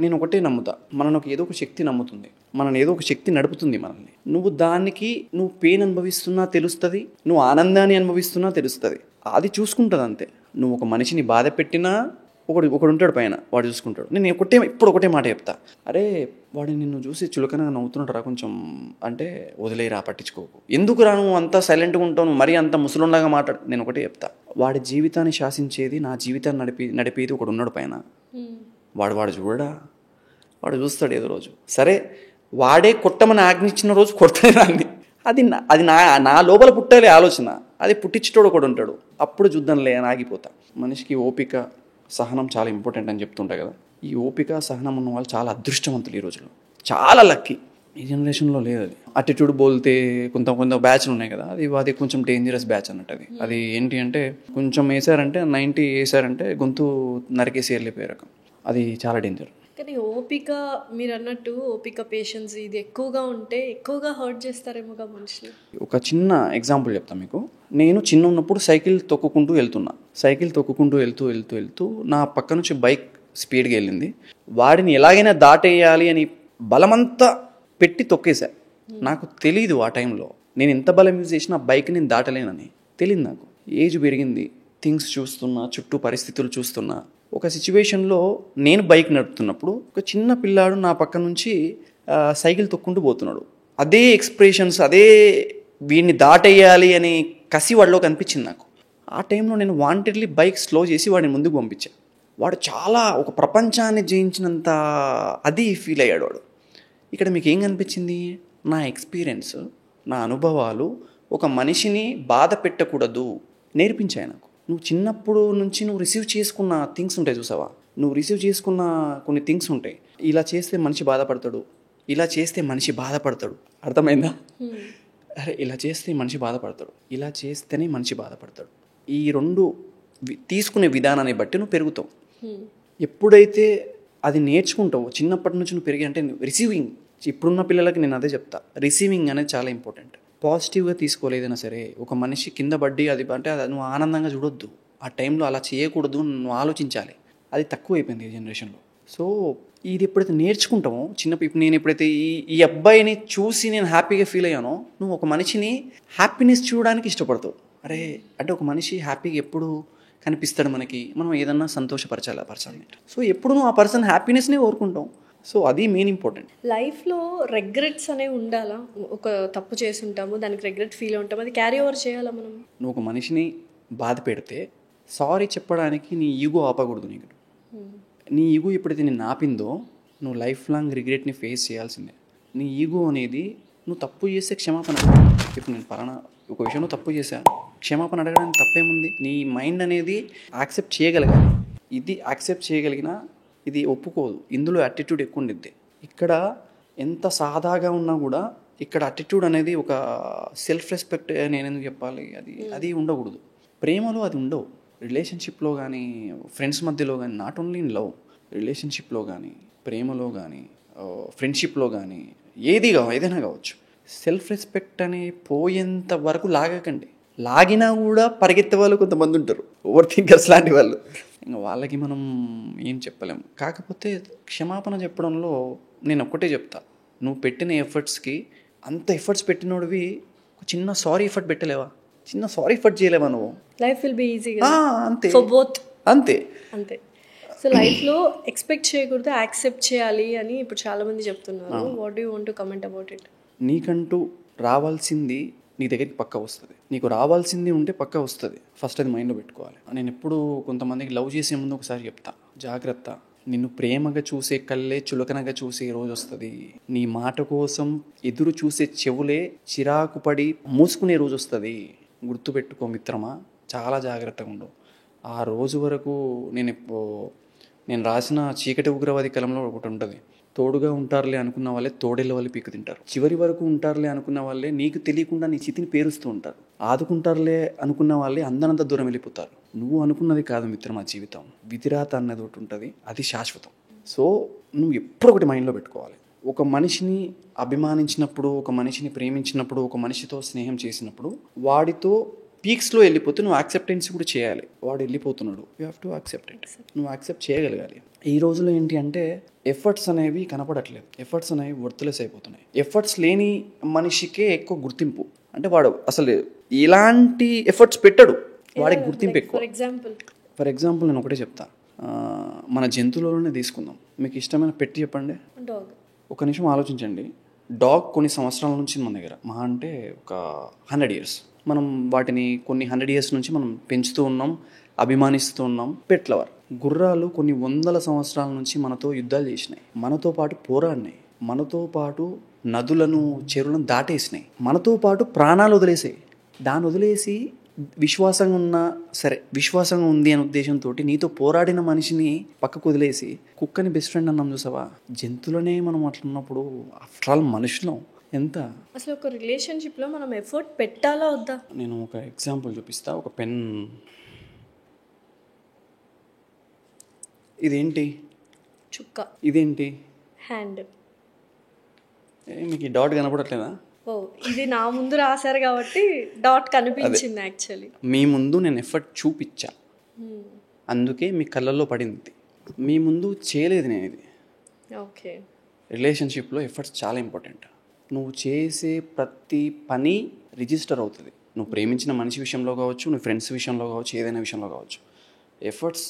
నేను ఒకటే నమ్ముతా, మనకు ఏదో ఒక శక్తి నమ్ముతుంది, మనల్ని ఏదో ఒక శక్తి నడుపుతుంది మనల్ని. నువ్వు పెయిన్ అనుభవిస్తున్నా తెలుస్తుంది, నువ్వు ఆనందాన్ని అనుభవిస్తున్నా తెలుస్తుంది, అది చూసుకుంటుంది అంతే. నువ్వు ఒక మనిషిని బాధ పెట్టినా ఒకడు ఉంటాడు పైన, వాడు చూసుకుంటాడు. నేను ఇప్పుడు ఒకటే మాట చెప్తా, అరే వాడు నిన్ను చూసి చులకనగా నవ్వుతున్నాడు రా, కొంచెం అంటే వదిలేరా, పట్టించుకోకు. ఎందుకు రా నువ్వు అంతా సైలెంట్గా ఉంటావు, నువ్వు మరీ అంత ముసలుండగా మాట్లాడు. నేను ఒకటే చెప్తా, వాడి జీవితాన్ని శాసించేది, నా జీవితాన్ని నడిపేది ఒకడు ఉన్నాడు పైన. వాడు చూడడా, వాడు చూస్తాడు ఏదో రోజు. సరే వాడే కొట్టమని ఆజ్ఞించిన రోజు కొడతానే దాన్ని. అది నా లోపల పుట్టాలి ఆలోచన, అది పుట్టించేటోడు ఒకడు ఉంటాడు. అప్పుడు చూద్దాంలే అని ఆగిపోతా. మనిషికి ఓపిక, సహనం చాలా ఇంపార్టెంట్ అని చెప్తుంటా కదా. ఈ ఓపిక, సహనం ఉన్న వాళ్ళు చాలా అదృష్టవంతులు ఈ రోజులో, చాలా లక్కీ. ఈ జనరేషన్లో లేదు అది. అటిట్యూడ్ బోల్తే కొంత బ్యాచ్లు ఉన్నాయి కదా, అది కొంచెం డేంజరస్ బ్యాచ్ అన్నట్టు. అది ఏంటి అంటే, కొంచెం వేసారంటే 90 వేసారంటే గొంతు నరికేసి వెళ్ళిపోయే రకం. అది చాలా డేంజర్. కానీ ఓపిక, మీరు అన్నట్టు ఓపిక, పేషెన్స్ ఇది ఎక్కువగా ఉంటే ఎక్కువగా హర్ట్ చేస్తారేమోగా మనుషులు. ఒక చిన్న ఎగ్జాంపుల్ చెప్తాను మీకు. నేను చిన్న ఉన్నప్పుడు సైకిల్ తొక్కుకుంటూ వెళ్తూ నా పక్క నుంచి బైక్ స్పీడ్గా వెళ్ళింది. వాడిని ఎలాగైనా దాటేయాలి అని బలమంతా పెట్టి తొక్కేశా. నాకు తెలీదు ఆ టైంలో నేను ఎంత బలం యూజ్ చేసినా బైక్ నేను దాటలేనని తెలియదు నాకు. ఏజ్ పెరిగింది, థింగ్స్ చూస్తున్నా, చుట్టూ పరిస్థితులు చూస్తున్నా. ఒక సిచ్యువేషన్లో నేను బైక్ నడుపుతున్నప్పుడు ఒక చిన్న పిల్లాడు నా పక్క నుంచి సైకిల్ తొక్కుంటూ పోతున్నాడు. అదే ఎక్స్ప్రెషన్స్, అదే వీడిని దాటేయాలి అని కసి వాడిలో కనిపించింది నాకు. ఆ టైంలో నేను వాంటెడ్లీ బైక్ స్లో చేసి వాడిని ముందుకు పంపించాను. వాడు చాలా ఒక ప్రపంచాన్ని జయించినంత అది ఫీల్ అయ్యాడు వాడు. ఇక్కడ మీకు ఏం కనిపించింది? నా ఎక్స్పీరియన్స్, నా అనుభవాలు ఒక మనిషిని బాధ పెట్టకూడదు నేర్పించాయి నాకు. నువ్వు చిన్నప్పుడు నుంచి నువ్వు రిసీవ్ చేసుకున్న థింగ్స్ ఉంటాయి చూసావా, నువ్వు రిసీవ్ చేసుకున్న కొన్ని థింగ్స్ ఉంటాయి. ఇలా చేస్తే మనిషి బాధపడతాడు, ఇలా చేస్తే మనిషి బాధపడతాడు, అర్థమైందా? అరే ఇలా చేస్తే మనిషి బాధపడతాడు, ఇలా చేస్తేనే మనిషి బాధపడతాడు. ఈ రెండు తీసుకునే విధానాన్ని బట్టి నువ్వు పెరుగుతావు. ఎప్పుడైతే అది నేర్చుకుంటావు, చిన్నప్పటి నుంచి నువ్వు పెరిగి, అంటే రిసీవింగ్. ఇప్పుడున్న పిల్లలకి నేను అదే చెప్తా, రిసీవింగ్ అనేది చాలా ఇంపార్టెంట్. పాజిటివ్గా తీసుకోలేదైనా సరే, ఒక మనిషి కింద పడ్డి అది అంటే అది నువ్వు ఆనందంగా చూడొద్దు. ఆ టైంలో అలా చేయకూడదు, నువ్వు ఆలోచించాలి. అది తక్కువైపోయింది ఈ జనరేషన్లో. సో ఇది ఎప్పుడైతే నేర్చుకుంటామో ఇప్పుడు నేను ఎప్పుడైతే ఈ అబ్బాయిని చూసి నేను హ్యాపీగా ఫీల్ అయ్యానో, నువ్వు ఒక మనిషిని హ్యాపీనెస్ చూడడానికి ఇష్టపడతావు. అరే అంటే ఒక మనిషి హ్యాపీగా ఎప్పుడు కనిపిస్తాడు మనకి, మనం ఏదన్నా సంతోషపరచాలి ఆ పర్సన్ని. సో ఎప్పుడు నువ్వు ఆ పర్సన్ హ్యాపీనెస్నే కోరుకుంటాం. సో అది మెయిన్ ఇంపార్టెంట్. లైఫ్లో రెగ్రెట్స్ అనేవి ఉండాలా? ఒక తప్పు చేసి ఉంటాము, దానికి రెగ్రెట్ ఫీల్ ఉంటాం, అది క్యారీ ఓవర్ చేయాలా మనం? నువ్వు ఒక మనిషిని బాధ పెడితే సారీ చెప్పడానికి నీ ఈగో ఆపకూడదు. నీ ఈగో ఎప్పుడైతే నేను ఆపిందో, నువ్వు లైఫ్ లాంగ్ రిగ్రెట్ని ఫేస్ చేయాల్సిందే. నీ ఈగో అనేది, నువ్వు తప్పు చేస్తే క్షమాపణ. ఇప్పుడు నేను పలానా ఒక విషయంలో తప్పు చేశాను, క్షమాపణ అడగడానికి తప్పేముంది? నీ మైండ్ అనేది యాక్సెప్ట్ చేయగలగాలి. ఇది యాక్సెప్ట్ చేయగలిగినా ఇది ఒప్పుకోదు. ఇందులో యాటిట్యూడ్ ఎక్కువ ఉండిద్ది. ఇక్కడ ఎంత సాదాగా ఉన్నా కూడా ఇక్కడ అటిట్యూడ్ అనేది ఒక సెల్ఫ్ రెస్పెక్ట్ నేను ఎందుకు చెప్పాలి, అది ఉండకూడదు. ప్రేమలో అది ఉండవు. రిలేషన్షిప్లో కానీ ఫ్రెండ్స్ మధ్యలో కానీ, నాట్ ఓన్లీ ఇన్ లవ్, రిలేషన్షిప్లో కానీ ప్రేమలో కానీ ఫ్రెండ్షిప్లో కానీ ఏదైనా కావచ్చు, సెల్ఫ్ రెస్పెక్ట్ అని పోయేంత వరకు లాగకండి. లాగినా కూడా పరిగెత్తే వాళ్ళు కొంతమంది ఉంటారు, ఓవర్ థింకర్స్ లాంటి వాళ్ళు. ఇంకా వాళ్ళకి మనం ఏం చెప్పలేము. కాకపోతే క్షమాపణ చెప్పడంలో నేను ఒక్కటే చెప్తా, నువ్వు పెట్టిన ఎఫర్ట్స్కి అంత ఎఫర్ట్స్ పెట్టినోడివి ఒక చిన్న సారీ ఎఫర్ట్ పెట్టలేవా, చిన్న సారీ ఎఫర్ట్ చేయలేవా నువ్వు? లైఫ్ విల్ బి ఈజీ అంతే ఫర్ బోత్. అంతే. సో లైఫ్లో ఎక్స్పెక్ట్ చేయకూడదు, యాక్సెప్ట్ చేయాలి అని ఇప్పుడు చాలామంది చెప్తున్నారు. What do you want to comment about it? నీకంటూ రావాల్సింది నీ దగ్గరికి పక్కా వస్తుంది. నీకు రావాల్సింది ఉంటే పక్కా వస్తుంది. ఫస్ట్ అది మైండ్లో పెట్టుకోవాలి. నేను ఎప్పుడు కొంతమందికి లవ్ చేసే ముందు ఒకసారి చెప్తా, జాగ్రత్త, నిన్ను ప్రేమగా చూసే కళ్ళే చులకనగా చూసే రోజు వస్తుంది. నీ మాట కోసం ఎదురు చూసే చెవులే చిరాకు పడి మూసుకునే రోజు వస్తుంది. గుర్తుపెట్టుకో మిత్రమా, చాలా జాగ్రత్తగా ఉండు. ఆ రోజు వరకు నేను రాసిన చీకటి ఉగ్రవాది కలంలో ఒకటి ఉంటుంది, తోడుగా ఉంటారులే అనుకున్న వాళ్ళే తోడేళ్ళ వాళ్ళు పీకు తింటారు. చివరి వరకు ఉంటారులే అనుకున్న వాళ్ళే నీకు తెలియకుండా నీ చితిని పేరుస్తూ ఉంటారు. ఆదుకుంటారులే అనుకున్న వాళ్ళే అందనంత దూరం వెళ్ళిపోతారు. నువ్వు అనుకున్నది కాదు మిత్రమా జీవితం, విధిరాత అన్నది ఒకటి ఉంటుంది, అది శాశ్వతం. సో నువ్వు ఎప్పుడు ఒకటి మైండ్లో పెట్టుకోవాలి. ఒక మనిషిని అభిమానించినప్పుడు, ఒక మనిషిని ప్రేమించినప్పుడు, ఒక మనిషితో స్నేహం చేసినప్పుడు వాడితో పీక్స్లో వెళ్ళిపోతే నువ్వు యాక్సెప్టెన్స్ కూడా చేయాలి. వాడు వెళ్ళిపోతున్నాడు, you have to accept it. నువ్వు యాక్సెప్ట్ చేయగలగాలి. ఈ రోజులో ఏంటి అంటే ఎఫర్ట్స్ అనేవి కనపడట్లేదు, ఎఫర్ట్స్ అనేవి వర్త్లెస్ అయిపోతున్నాయి. ఎఫర్ట్స్ లేని మనిషికే ఎక్కువ గుర్తింపు. అంటే వాడు అసలు ఎలాంటి ఎఫర్ట్స్ పెట్టడు, వాడికి గుర్తింపు ఎక్కువ. ఫర్ ఎగ్జాంపుల్ నేను ఒకటే చెప్తా, మన జంతువులలోనే తీసుకుందాం. మీకు ఇష్టమైన పెట్టి చెప్పండి. ఒక నిమిషం ఆలోచించండి. డాగ్ కొన్ని సంవత్సరాల నుంచి మన దగ్గర, మహా అంటే ఒక 100 years మనం వాటిని కొన్ని 100 years నుంచి మనం పెంచుతూ ఉన్నాం, అభిమానిస్తూ ఉన్నాం. పెట్ లవర్. గుర్రాలు కొన్ని 100 సంవత్సరాల నుంచి మనతో యుద్ధాలు చేసినాయి, మనతో పాటు పోరాడినాయి, మనతో పాటు నదులను చెరువులను దాటేసినాయి, మనతో పాటు ప్రాణాలు వదిలేసాయి. దాన్ని వదిలేసి విశ్వాసంగా ఉన్నా సరే, విశ్వాసంగా ఉంది అనే ఉద్దేశంతో నీతో పోరాడిన మనిషిని పక్కకు వదిలేసి కుక్కని బెస్ట్ ఫ్రెండ్ అన్నాం చూసావా. జంతువులనే మనం అట్లున్నప్పుడు ఆఫ్టర్ ఆల్ మనుషులం ఎంత అసలు ఒక రిలేషన్షిప్లో మనం ఎఫర్ట్ పెట్టాలా వద్దా? నేను ఒక ఎగ్జాంపుల్ చూపిస్తా. ఒక పెన్, ఇదేంటి చుక్క, ఇదేంటి హ్యాండ్. మీకు ఈ డాట్ కనపడట్లేదా? ఓ, ఇది నా ముందు రాశారు కాబట్టి డాట్ కనిపించింది. యాక్చువల్లీ మీ ముందు నేను ఎఫర్ట్ చూపించా, అందుకే మీ కళ్ళల్లో పడింది. మీ ముందు చేయలేదు నేను ఇది. ఓకే. రిలేషన్షిప్లో ఎఫర్ట్స్ చాలా ఇంపార్టెంట్. నువ్వు చేసే ప్రతి పని రిజిస్టర్ అవుతుంది. నువ్వు ప్రేమించిన మనిషి విషయంలో కావచ్చు, నువ్వు ఫ్రెండ్స్ విషయంలో కావచ్చు, ఏదైనా విషయంలో కావచ్చు. Efforts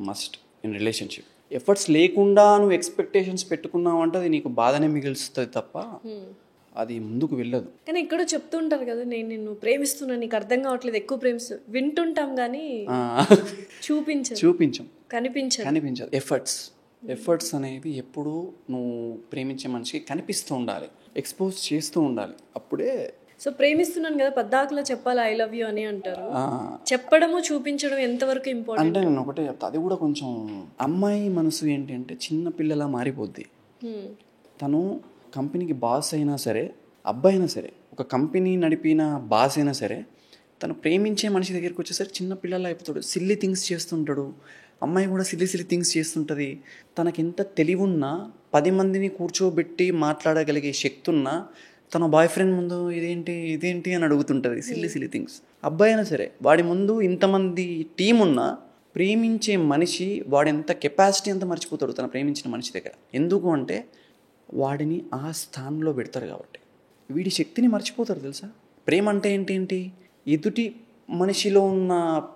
must in relationship. Efforts లేకుండా నువ్వు ఎక్స్పెక్టేషన్స్ పెట్టుకున్నావు అంటే అది నీకు బాధనే మిగులుస్తుంది తప్ప అది ముందుకు వెళ్ళదు. కానీ ఇక్కడ చెప్తుంటారు కదా, నేను నిన్ను ప్రేమిస్తున్నా, నీకు అర్థం కావట్లేదు, ఎక్కువ ప్రేమిస్తు వింటుంటాం కానీ చూపించం, కనిపించదు. ఎఫర్ట్స్ అనేవి ఎప్పుడు నువ్వు ప్రేమించే మనిషికి కనిపిస్తూ ఉండాలి, ఎక్స్పోజ్ చేస్తూ ఉండాలి. అప్పుడే. సో ప్రేమిస్తున్నాను కదా పద్దాకలా చెప్పాలి ఐ లవ్ యూ అని అంటారు. చెప్పడము చూపించడం ఎంతవరకు ఇంపార్టెంట్ అంటే నేను ఒకటే చెప్తా, అది కూడా కొంచెం అమ్మాయి మనసు ఏంటి అంటే చిన్న పిల్లలా మారిపోద్ది. తను కంపెనీకి బాస్ అయినా సరే, అబ్బాయి అయినా సరే, ఒక కంపెనీ నడిపిన బాస్ అయినా సరే, తను ప్రేమించే మనిషి దగ్గరికి వచ్చేసరికి చిన్న పిల్లలా అయిపోతాడు, సిల్లీ థింగ్స్ చేస్తుంటాడు. అమ్మాయి కూడా సిల్లీ థింగ్స్ చేస్తుంటుంది. తనకెంత తెలివి ఉన్నా, 10 మందిని కూర్చోబెట్టి మాట్లాడగలిగే శక్తి ఉన్నా తన బాయ్ ఫ్రెండ్ ముందు ఇదేంటి అని అడుగుతుంటుంది, సిల్లీ థింగ్స్. అబ్బాయి అయినా సరే, వాడి ముందు ఇంతమంది టీం ఉన్నా ప్రేమించే మనిషి వాడెంత కెపాసిటీ అంతా మర్చిపోతాడు తన ప్రేమించిన మనిషి దగ్గర. ఎందుకు అంటే వాడిని ఆ స్థానంలో పెడతారు కాబట్టి. వీడి శక్తిని మర్చిపోతారు తెలుసా. ప్రేమ అంటే ఏంటి, ఎదుటి మనిషిలో ఉన్న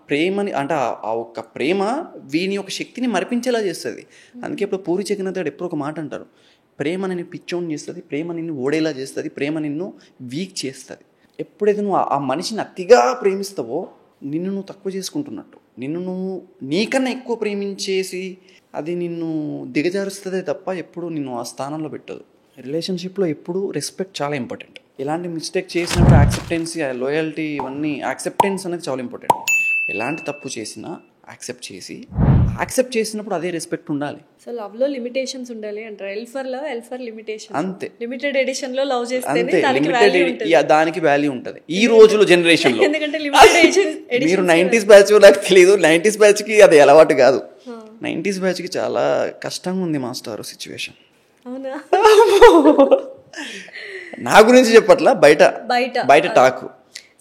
ప్రేమని, అంటే ఆ ఒక్క ప్రేమ వీని యొక్క శక్తిని మరిపించేలా చేస్తుంది. అందుకే ఇప్పుడు పూరి జగన్నాథ్ ఎప్పుడు ఒక మాట అంటారు, ప్రేమ నిన్ను పిచ్చోని చేస్తుంది, ప్రేమ నిన్ను ఓడేలా చేస్తుంది, ప్రేమ నిన్ను వీక్ చేస్తుంది. ఎప్పుడైతే నువ్వు ఆ మనిషిని అతిగా ప్రేమిస్తావో నిన్ను నువ్వు తక్కువ చేసుకుంటున్నట్టు, నిన్ను నువ్వు నీకన్నా ఎక్కువ ప్రేమించేసి అది నిన్ను దిగజారుస్తుందే తప్ప ఎప్పుడు నిన్ను ఆ స్థానంలో పెట్టదు. రిలేషన్షిప్లో ఎప్పుడు రెస్పెక్ట్ చాలా ఇంపార్టెంట్. ఎలాంటి మిస్టేక్ చేసినప్పుడు యాక్సెప్టెన్సీ, లాయల్టీ, ఇవన్నీ యాక్సెప్టెన్స్ అనేది చాలా ఇంపార్టెంట్. ఎలాంటి తప్పు చేసినా యాక్సెప్ట్ చేసి యాక్సెప్ట్ చేసినప్పుడు అదే రెస్పెక్ట్ ఉండాలి. సో లవ్లో లిమిటేషన్స్ ఉండాలి అంటారు. L for love, L for limitation. అంతే. లిమిటెడ్ ఎడిషన్లో లవ్ చేస్తేనే అంతే, దానికి లిమిటెడ్ వాల్యూ ఉంటుంది. దానికి వాల్యూ ఉంటుంది ఈ రోజులో జనరేషన్లో. ఎందుకంటే లిమిటెడ్ ఎడిషన్ మీరు 90s బ్యాచ్ నాకు తెలియదు, 90s బ్యాచ్కి అది అలవాటు కాదు. 90s బ్యాచ్కి చాలా కష్టంగా ఉంది మాస్టర్ సిచ్యువేషన్. అవునా? నా గురించి చెప్పట్లా, బయట బయట టాక్.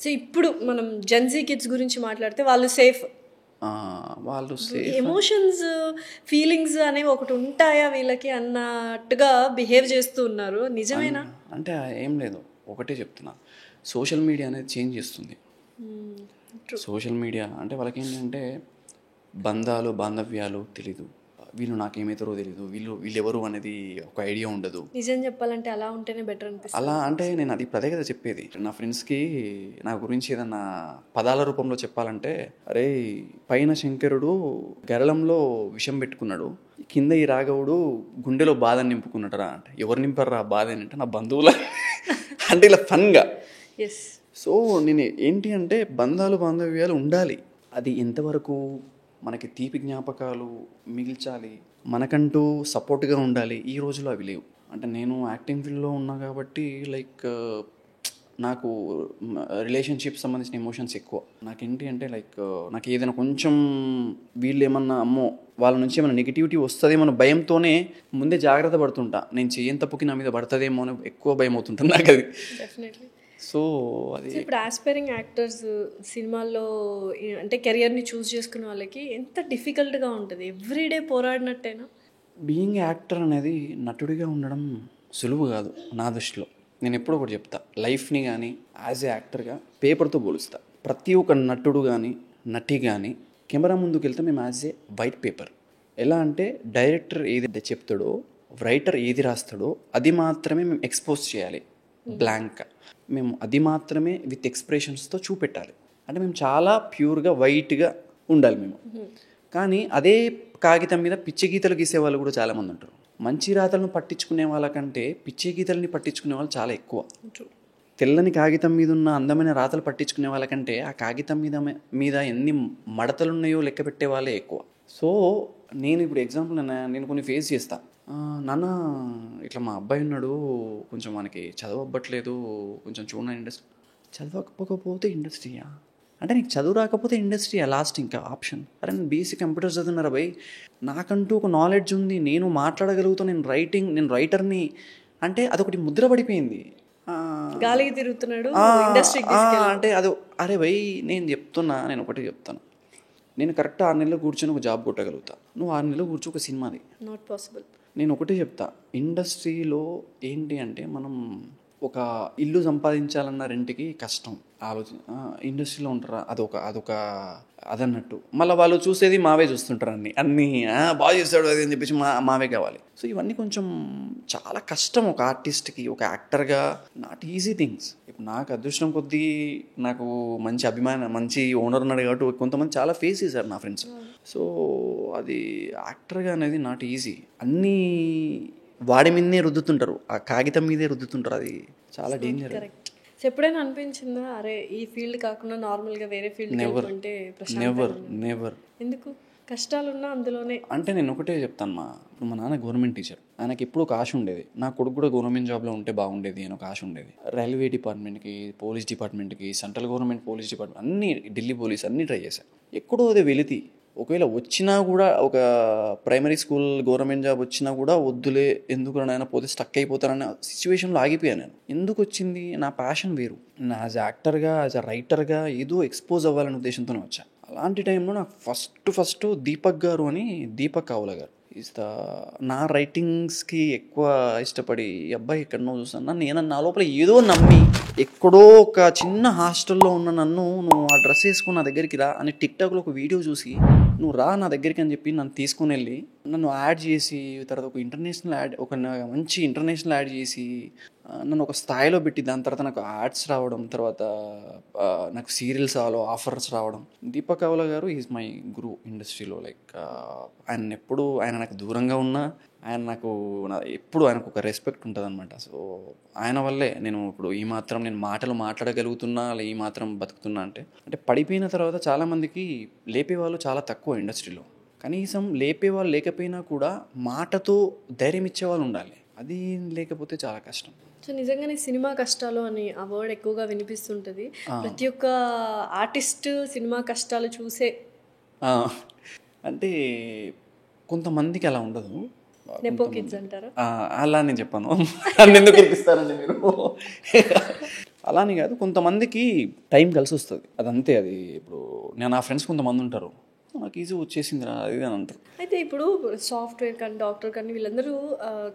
సో ఇప్పుడు మనం జెన్జీ కిడ్స్ గురించి మాట్లాడితే వాళ్ళు సేఫ్, వాళ్ళు ఎమోషన్స్ ఫీలింగ్స్ అనేవి ఒకటి ఉంటాయా వీళ్ళకి అన్నట్టుగా బిహేవ్ చేస్తూ ఉన్నారు. నిజమేనా? అంటే ఏం లేదు, ఒకటే చెప్తున్నా, సోషల్ మీడియా అనేది చేంజ్ చేస్తుంది. సోషల్ మీడియా అంటే వాళ్ళకి ఏంటంటే బంధాలు బాంధవ్యాలు తెలీదు, వీళ్ళు నాకేమవుతారో తెలీదు, వీళ్ళెవరు అనేది ఒక ఐడియా ఉండదు. నిజం చెప్పాలంటే అలా ఉంటేనే బెటర్ అనిపిస్తుంది. అలా అంటే నేను అది అదే కదా చెప్పేది. నా ఫ్రెండ్స్కి నా గురించి ఏదన్నా పదాల రూపంలో చెప్పాలంటే, అరే పైన శంకరుడు గరళంలో విషం పెట్టుకున్నాడు, కింద ఈ రాఘవుడు గుండెలో బాధని నింపుకున్నాడు రా అంటే, ఎవరు నింపారు ఆ బాధ అని అంటే నా బంధువుల అంటే ఇలా ఫన్గా. సో నేను ఏంటి అంటే బంధాలు బాంధవ్యాలు ఉండాలి, అది ఎంతవరకు మనకి తీపి జ్ఞాపకాలు మిగిల్చాలి, మనకంటూ సపోర్ట్గా ఉండాలి. ఈ రోజులో అవి లేవు. అంటే నేను యాక్టింగ్ ఫీల్డ్లో ఉన్నా కాబట్టి లైక్ నాకు రిలేషన్షిప్ సంబంధించిన ఎమోషన్స్ ఎక్కువ. నాకేంటి అంటే లైక్ నాకు ఏదైనా కొంచెం వీళ్ళు ఏమన్నా అమ్మో వాళ్ళ నుంచి ఏమైనా నెగిటివిటీ వస్తుందేమో భయంతోనే ముందే జాగ్రత్త పడుతుంటా. నేను చేయని తప్పుకి నా మీద పడుతుందేమో అని ఎక్కువ భయం అవుతుంటుంది నాకు అది. సో అది ఇప్పుడు ఆస్పైరింగ్ యాక్టర్స్ సినిమాల్లో అంటే కెరియర్ని చూస్ చేసుకునే వాళ్ళకి ఎంత డిఫికల్ట్గా ఉంటుంది, ఎవ్రీడే పోరాడినట్టేనా? బీయింగ్ యాక్టర్ అనేది నటుడిగా ఉండడం సులువు కాదు నా దృష్టిలో. నేను ఎప్పుడూ ఒకటి చెప్తా, లైఫ్ని కానీ యాజ్ ఏ యాక్టర్గా పేపర్తో పోలుస్తా. ప్రతి ఒక్క నటుడు కానీ నటి కానీ కెమెరా ముందుకు వెళ్తే మేము యాజ్ ఏ వైట్ పేపర్. ఎలా అంటే డైరెక్టర్ ఏది చెప్తాడో, రైటర్ ఏది రాస్తాడో అది మాత్రమే మేము ఎక్స్పోజ్ చేయాలి, బ్లాంక్. మేము అది మాత్రమే విత్ ఎక్స్ప్రెషన్స్తో చూపెట్టాలి. అంటే మేము చాలా ప్యూర్గా వైట్గా ఉండాలి మేము. కానీ అదే కాగితం మీద పిచ్చి గీతలు గీసే వాళ్ళు కూడా చాలామంది ఉంటారు. మంచి రాతలను పట్టించుకునే వాళ్ళకంటే పిచ్చి గీతలని పట్టించుకునే వాళ్ళు చాలా ఎక్కువ. తెల్లని కాగితం మీద ఉన్న అందమైన రాతలు పట్టించుకునే వాళ్ళకంటే ఆ కాగితం మీద ఎన్ని మడతలు ఉన్నాయో లెక్క పెట్టే వాళ్ళే ఎక్కువ. సో నేను ఇప్పుడు ఎగ్జాంపుల్ నేను కొన్ని ఫేస్ చేస్తాను. నాన్న ఇట్లా మా అబ్బాయి ఉన్నాడు, కొంచెం మనకి చదువు అవ్వట్లేదు, కొంచెం చూడండి ఇండస్ట్రీ. చదవకపోతే ఇండస్ట్రీయా అంటే నీకు చదువు రాకపోతే ఇండస్ట్రీయా లాస్ట్ ఇంకా ఆప్షన్? అరే నేను బీఎస్సీ కంప్యూటర్స్ చదువుతున్నారా భయ్, నాకంటూ ఒక నాలెడ్జ్ ఉంది, నేను మాట్లాడగలుగుతాను, నేను రైటర్ని అంటే అదొకటి ముద్ర పడిపోయింది. గాలికి తిరుగుతున్నాడు అంటే అది అరే భయ్ నేను ఒకటి చెప్తాను, నేను కరెక్ట్ 6 నెలలు కూర్చొని ఒక జాబ్ కొట్టగలుగుతా, నువ్వు 6 నెలలు కూర్చో ఒక సినిమాది నాట్ పాసిబుల్. నేను ఒకటే చెప్తా, ఇండస్ట్రీలో ఏంటి అంటే మనం ఒక ఇల్లు సంపాదించాలన్న రెంట్కి కష్టం ఇండస్ట్రీలో ఉంటారా అదొక అదన్నట్టు. మళ్ళీ వాళ్ళు చూసేది మావే చూస్తుంటారు, అన్నీ బాగా చేస్తాడు అది అని చెప్పేసి మావే కావాలి. సో ఇవన్నీ కొంచెం చాలా కష్టం ఒక ఆర్టిస్ట్కి, ఒక యాక్టర్గా. Not easy things. ఇప్పుడు నాకు అదృష్టం కొద్దీ నాకు మంచి ఓనర్ ఉన్నాడు కాబట్టి కొంతమంది చాలా ఫేస్ చేశారు నా ఫ్రెండ్స్. సో అది యాక్టర్గా అనేది నాట్ ఈజీ. అన్నీ వాడి మీదనే రుద్దుతుంటారు, ఆ కాగితం మీదే రుద్దుతుంటారు, అది చాలా డేంజర్. కరెక్ట్. ఎప్పుడైనా అనిపించిందా అరే ఈ ఫీల్డ్ కాకుండా నార్మల్గా వేరే ఫీల్డ్ అంటే నెవర్. ఎందుకు? కష్టాలున్నా అందులోనే. అంటే నేను ఒకటే చెప్తాను, మా నాన్న గవర్నమెంట్ టీచర్, ఆయనకి ఎప్పుడు ఒక ఆశ ఉండేది, నా కొడుకు కూడా గవర్నమెంట్ జాబ్లో ఉంటే బాగుండేది అని ఒక ఆశ ఉండేది. రైల్వే డిపార్ట్మెంట్కి, పోలీస్ డిపార్ట్మెంట్కి, సెంట్రల్ గవర్నమెంట్ పోలీస్ డిపార్ట్మెంట్ అన్నీ, ఢిల్లీ పోలీస్ అన్నీ ట్రై చేశాను. ఎక్కడో అదే వెలితి. ఒకవేళ వచ్చినా కూడా ఒక ప్రైమరీ స్కూల్ గవర్నమెంట్ జాబ్ వచ్చినా కూడా వద్దులే, ఎందుకు నాయన పోతే స్టక్ అయిపోతానన్న సిచ్యువేషన్లో ఆగిపోయాను నేను. ఎందుకు వచ్చింది? నా ప్యాషన్ వేరు. నా యాజ్ యాక్టర్గా, యాజ్ అ రైటర్గా ఏదో ఎక్స్పోజ్ అవ్వాలనే ఉద్దేశంతోనే వచ్చాను. అలాంటి టైంలో నాకు ఫస్ట్ దీపక్ గారు అని, దీపక్ కావుల గారు నా రైటింగ్స్కి ఎక్కువ ఇష్టపడి, అబ్బాయి ఎక్కడనో చూస్తాను, నేను నా లోపల ఏదో నమ్మి, ఎక్కడో ఒక చిన్న హాస్టల్లో ఉన్న నన్ను నువ్వు ఆ డ్రెస్ వేసుకుని నా దగ్గరికి రా అని టిక్టాక్లో ఒక వీడియో చూసి నువ్వు రా నా దగ్గరికి అని చెప్పి నన్ను తీసుకుని వెళ్ళి నన్ను యాడ్ చేసి, తర్వాత ఒక మంచి ఇంటర్నేషనల్ యాడ్ చేసి నన్ను ఒక స్థాయిలో పెట్టి, దాని తర్వాత నాకు యాడ్స్ రావడం, తర్వాత నాకు సీరియల్స్ ఆఫర్స్ రావడం. దీపక్ కావుల గారు ఈజ్ మై గురు ఇండస్ట్రీలో. లైక్ ఆయన నాకు దూరంగా ఉన్నా ఎప్పుడు ఆయనకు ఒక రెస్పెక్ట్ ఉంటుంది అనమాట. సో ఆయన వల్లే నేను ఇప్పుడు ఈ మాత్రం నేను మాటలు మాట్లాడగలుగుతున్నా, ఈ మాత్రం బతుకుతున్నా. అంటే పడిపోయిన తర్వాత చాలామందికి లేపేవాళ్ళు చాలా తక్కువ ఇండస్ట్రీలో. కనీసం లేపేవాళ్ళు లేకపోయినా కూడా మాటతో ధైర్యం ఇచ్చేవాళ్ళు ఉండాలి. అది లేకపోతే చాలా కష్టం. సో నిజంగానే సినిమా కష్టాలు అని ఆ వర్డ్ ఎక్కువగా వినిపిస్తుంటుంది. ప్రతి ఒక్క ఆర్టిస్ట్ సినిమా కష్టాలు చూసే, అంటే కొంతమందికి అలా ఉండదు. నెపో కిడ్స్ అంటారా? అలా నేను చెప్పాను, నన్ను ఎందుకు గుర్తిస్తారండి మీరు? అలానే కాదు, కొంతమందికి టైం కలిసి వస్తుంది, అదంతే. అది ఇప్పుడు నేను నా ఫ్రెండ్స్ కొంతమంది ఉంటారు, నాకు ఈజీ వచ్చేసిందిరా అది అని అంటారు. అయితే ఇప్పుడు సాఫ్ట్వేర్ కానీ డాక్టర్ కానీ వీళ్ళందరూ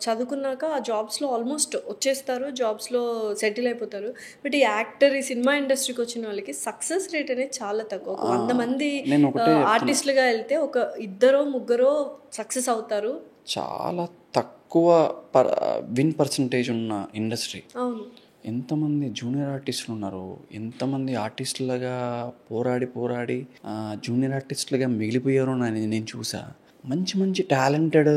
చదువుకున్నాక ఆ జాబ్స్లో ఆల్మోస్ట్ వచ్చేస్తారు, జాబ్స్లో సెటిల్ అయిపోతారు. బట్ ఈ యాక్టర్, ఈ సినిమా ఇండస్ట్రీకి వచ్చిన వాళ్ళకి సక్సెస్ రేట్ అనేది చాలా తక్కువ. ఒక 100 మంది ఆర్టిస్టులుగా వెళ్తే ఒక 2-3 సక్సెస్ అవుతారు. చాలా తక్కువ విన్ పర్సంటేజ్ ఉన్న ఇండస్ట్రీ. అవును. ఎంతమంది జూనియర్ ఆర్టిస్టులు ఉన్నారు, ఎంతమంది ఆర్టిస్టులుగా పోరాడి జూనియర్ ఆర్టిస్టులుగా మిగిలిపోయారు అని నేను చూసా. మంచి టాలెంటెడ్,